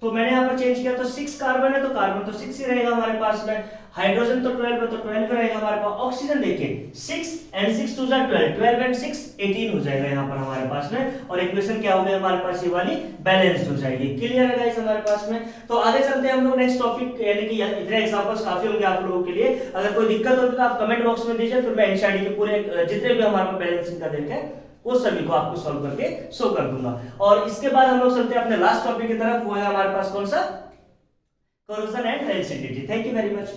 तो मैंने यहाँ पर चेंज किया, तो 6 कार्बन है तो कार्बन तो 6 ही रहेगा हमारे पास में, हाइड्रोजन तो 12 है तो 12 रहेगा हमारे पास। ऑक्सीजन देखिए 6 एंड 6 2 12, 12 एंड 6 18 हो जाएगा यहाँ पर हमारे पास में, और इक्वेशन क्या हो गई हमारे पास ये वाली बैलेंस्ड हो जाएगी। क्लियर है गाइस हमारे पास में? तो आगे चलते हैं हम लोग नेक्स्ट टॉपिक, यानी कि इतने एग्जांपल्स काफी होंगे आप लोगों के लिए। अगर कोई दिक्कत होती है तो आप कमेंट बॉक्स में दीजिए, फिर मैं एनसीईआरटी के पूरे जितने भी हमारे पास बैलेंसिंग का देखे वो सभी को आपको सॉल्व करके शो कर दूंगा। और इसके बाद हम लोग चलते हैं अपने लास्ट टॉपिक की तरफ, वो है हमारे पास कौन सा, corrosion and rigidity। Thank you very much.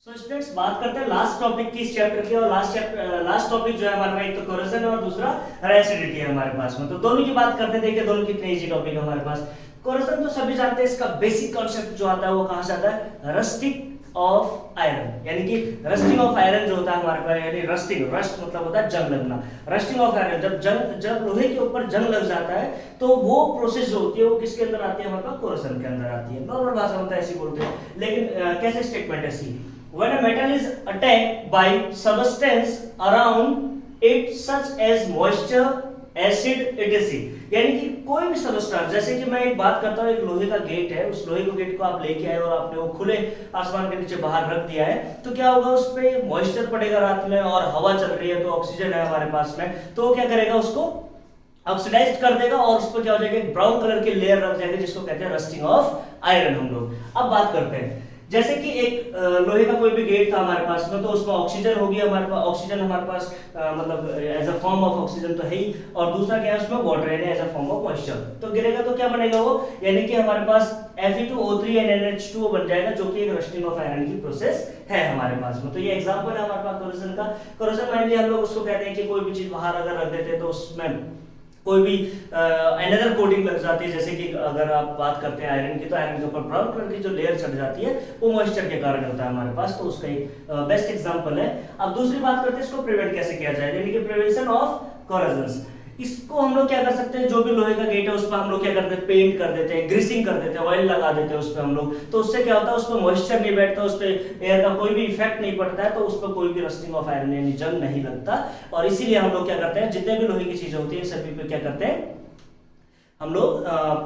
So students बात करते हैं लास्ट टॉपिक की इस चैप्टर के, और लास्ट टॉपिक जो है हमारा एक तो corrosion और दूसरा rigidity है हमारे पास में। तो दोनों की बात करते हैं, देखिए दोनों कितने इजी टॉपिक है हमारे पास। corrosion तो सभी जानते हैं, इसका बेसिक कॉन्सेप्ट जो आता है वो कहां से आता है, रस्टिंग ऑफ आयरन, यानी कि रस्टिंग ऑफ आयरन जो होता है हमारे पास, यानी रस्टिंग, रस्ट मतलब होता है जंग लगना। रस्टिंग ऑफ आयरन, जब लोहे के ऊपर जंग लग जाता है तो वो प्रोसेस जो होती है वो किसके अंदर आती है, हमारे पास कोरोशन के अंदर आती है। नॉर्मल भाषा में तो ऐसी बोलते हैं, लेकिन कैसे स्टेटमेंट है सी, when a metal is attacked by substance around it such as moisture, acid, etc, यानी कि कोई भी सबस्टेंस, जैसे कि मैं एक बात करता हूँ, एक लोहे का गेट है, उस लोहे को गेट को आप लेके आए और आपने वो खुले आसमान के नीचे बाहर रख दिया है, तो क्या होगा उस पे मॉइस्चर पड़ेगा रात में और हवा चल रही है, तो ऑक्सीजन है हमारे पास में, तो वो क्या करेगा उसको ऑक्सीडाइज कर देगा, और उस पर क्या हो जाएगा ब्राउन कलर की लेयर रख जाएगी, जिसको कहते हैं रस्टिंग ऑफ आयरन हम लोग। अब बात करते हैं, जैसे कि एक लोहे का कोई भी गेट था हमारे पास में, तो उसमें ऑक्सीजन होगी हमारे पास, ऑक्सीजन हमारे पास मतलब as a form of oxygen तो है ही, और दूसरा क्या है उसमें वाटर यानी as a form of moisture, तो गिरेगा तो क्या बनेगा वो, यानी कि हमारे पास Fe2O3 एंड NH2O बन जाएगा, जो कि एक रस्टिंग ऑफ आयरन की प्रोसेस है हमारे पास में। तो ये एग्जांपल है हमारे पास कोरोजन का। कोरोजन मेनली हम लोग उसको कहते हैं कि कोई भी चीज बाहर अगर रख देते हैं तो उसमें कोई भी अनदर कोटिंग लग जाती है, जैसे कि अगर आप बात करते हैं आयरन की, तो आयरन के ऊपर ब्राउन कलर की जो लेयर चढ़ जाती है वो मॉइस्चर के कारण होता है हमारे पास, तो उसका एक बेस्ट एग्जांपल है। अब दूसरी बात करते हैं इसको प्रिवेंट कैसे किया जाए, यानी कि प्रिवेंशन ऑफ कोरोजन। इसको हम लोग क्या कर सकते हैं, जो भी लोहे का गेट है उस पर हम लोग क्या करते हैं, पेंट कर देते हैं, ग्रीसिंग कर देते हैं, ऑयल लगा देते हैं उस पर हम लोग, तो उससे क्या होता है उस पर मॉइस्चर नहीं बैठता, उस पर एयर का कोई भी इफेक्ट नहीं पड़ता है, तो उस पर कोई भी रस्टिंग ऑफ आयरन यानी जंग नहीं लगता। और इसीलिए हम लोग क्या करते हैं, जितने भी लोहे की चीजें होती है सभी पे क्या करते हैं हम लोग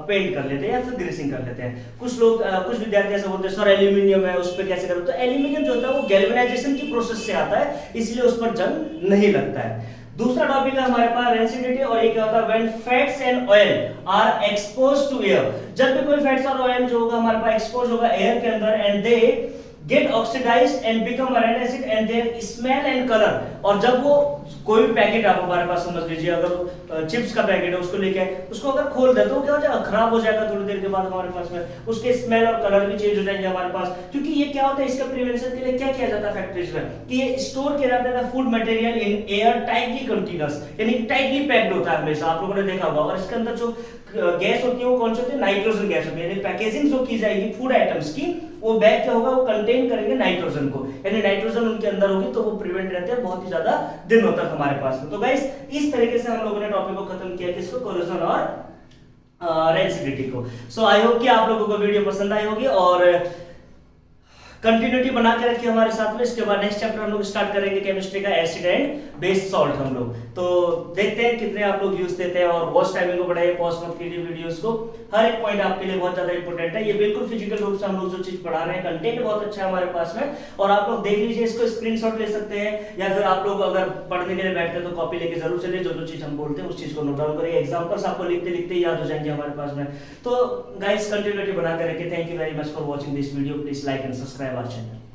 पेंट कर लेते हैं या फिर ग्रीसिंग कर लेते हैं। कुछ लोग कुछ विद्यार्थी ऐसे बोलते हैं सर एल्यूमिनियम है उस पर कैसे करें, तो एल्यूमिनियम जो होता है वो गैल्वेनाइजेशन की प्रोसेस से आता है, इसलिए उस पर जंग नहीं लगता है। दूसरा टॉपिक है हमारे पास रेंसिडिटी, और ये क्या होता है when fats and oil are exposed to air. जब भी कोई फैट्स और ऑयल जो होगा हमारे पास एक्सपोज होगा एयर के अंदर, and they get oxidized and become marine acid and their smell and colour. और जब वो कोई भी पैकेट आप हमारे पास समझ लीजिए, अगर चिप्स का पैकेट है उसको लेके उसको अगर खोल दे तो वो क्या हो जाएगा, खराब हो जाएगा थोड़ी देर के बाद हमारे पास में, उसके स्मेल और कलर भी चेंज हो जाएंगे हमारे पास। क्योंकि ये क्या होता है, इसका प्रिवेंशन के लिए क्या किया जाता है फैक्ट्रीज में कि ये स्टोर किया जाता है food material in air tightly containers, यानी टाइटली पैक्ड होता है हमेशा, आप लोगों ने देखा होगा। और इसके अंदर जो गैस होती है वो कौन सी होती है, नाइट्रोजन गैस होती है। यानी पैकेजिंग जो की जाएगी फूड आइटम्स की, वो बैग क्या होगा, वो कंटेन करेंगे नाइट्रोजन को, यानी नाइट्रोजन उनके अंदर होगी तो वो प्रिवेंट रहते हैं बहुत ही ज्यादा दिनों तक हमारे पास में। तो गाइस इस तरीके से हम लोगों ने टॉपिक को खत्म किया, किसको, कोरोजन और रेंसिडिटी को। सो आई होप कि आप लोगों को वीडियो पसंद आई होगी और कंटिन्यूटी बना के रखिए हमारे साथ में। इसके बाद नेक्स्ट चैप्टर हम लोग स्टार्ट करेंगे केमिस्ट्री का, एसिड एंड बेस सॉल्ट हम लोग। तो देखते हैं कितने आप लोग व्यूज देते हैं, और वॉच टाइमिंग को बढ़ाइए, पॉज मत कीजिए वीडियोस को। हर एक पॉइंट आपके लिए बहुत ज्यादा इंपॉर्टेंट है। ये बिल्कुल फिजिकल रूप से हम लोग जो चीज पढ़ा रहे हैं, कंटेंट बहुत अच्छा है हमारे पास में, और आप लोग देख लीजिए, इसको स्क्रीनशॉट ले सकते हैं, या फिर आप लोग अगर पढ़ने के लिए बैठते हैं तो कॉपी लेके जरूर चलिए, जो जो चीज हम बोलते हैं उस चीज को नोट डाउन करिए, एग्जांपल्स आपको लिखते लिखते याद हो जाएंगे हमारे पास में। तो गाइस कंटिन्यूटी बना के रखिए। Thank you very much for watching this video. Please like and subscribe our channel.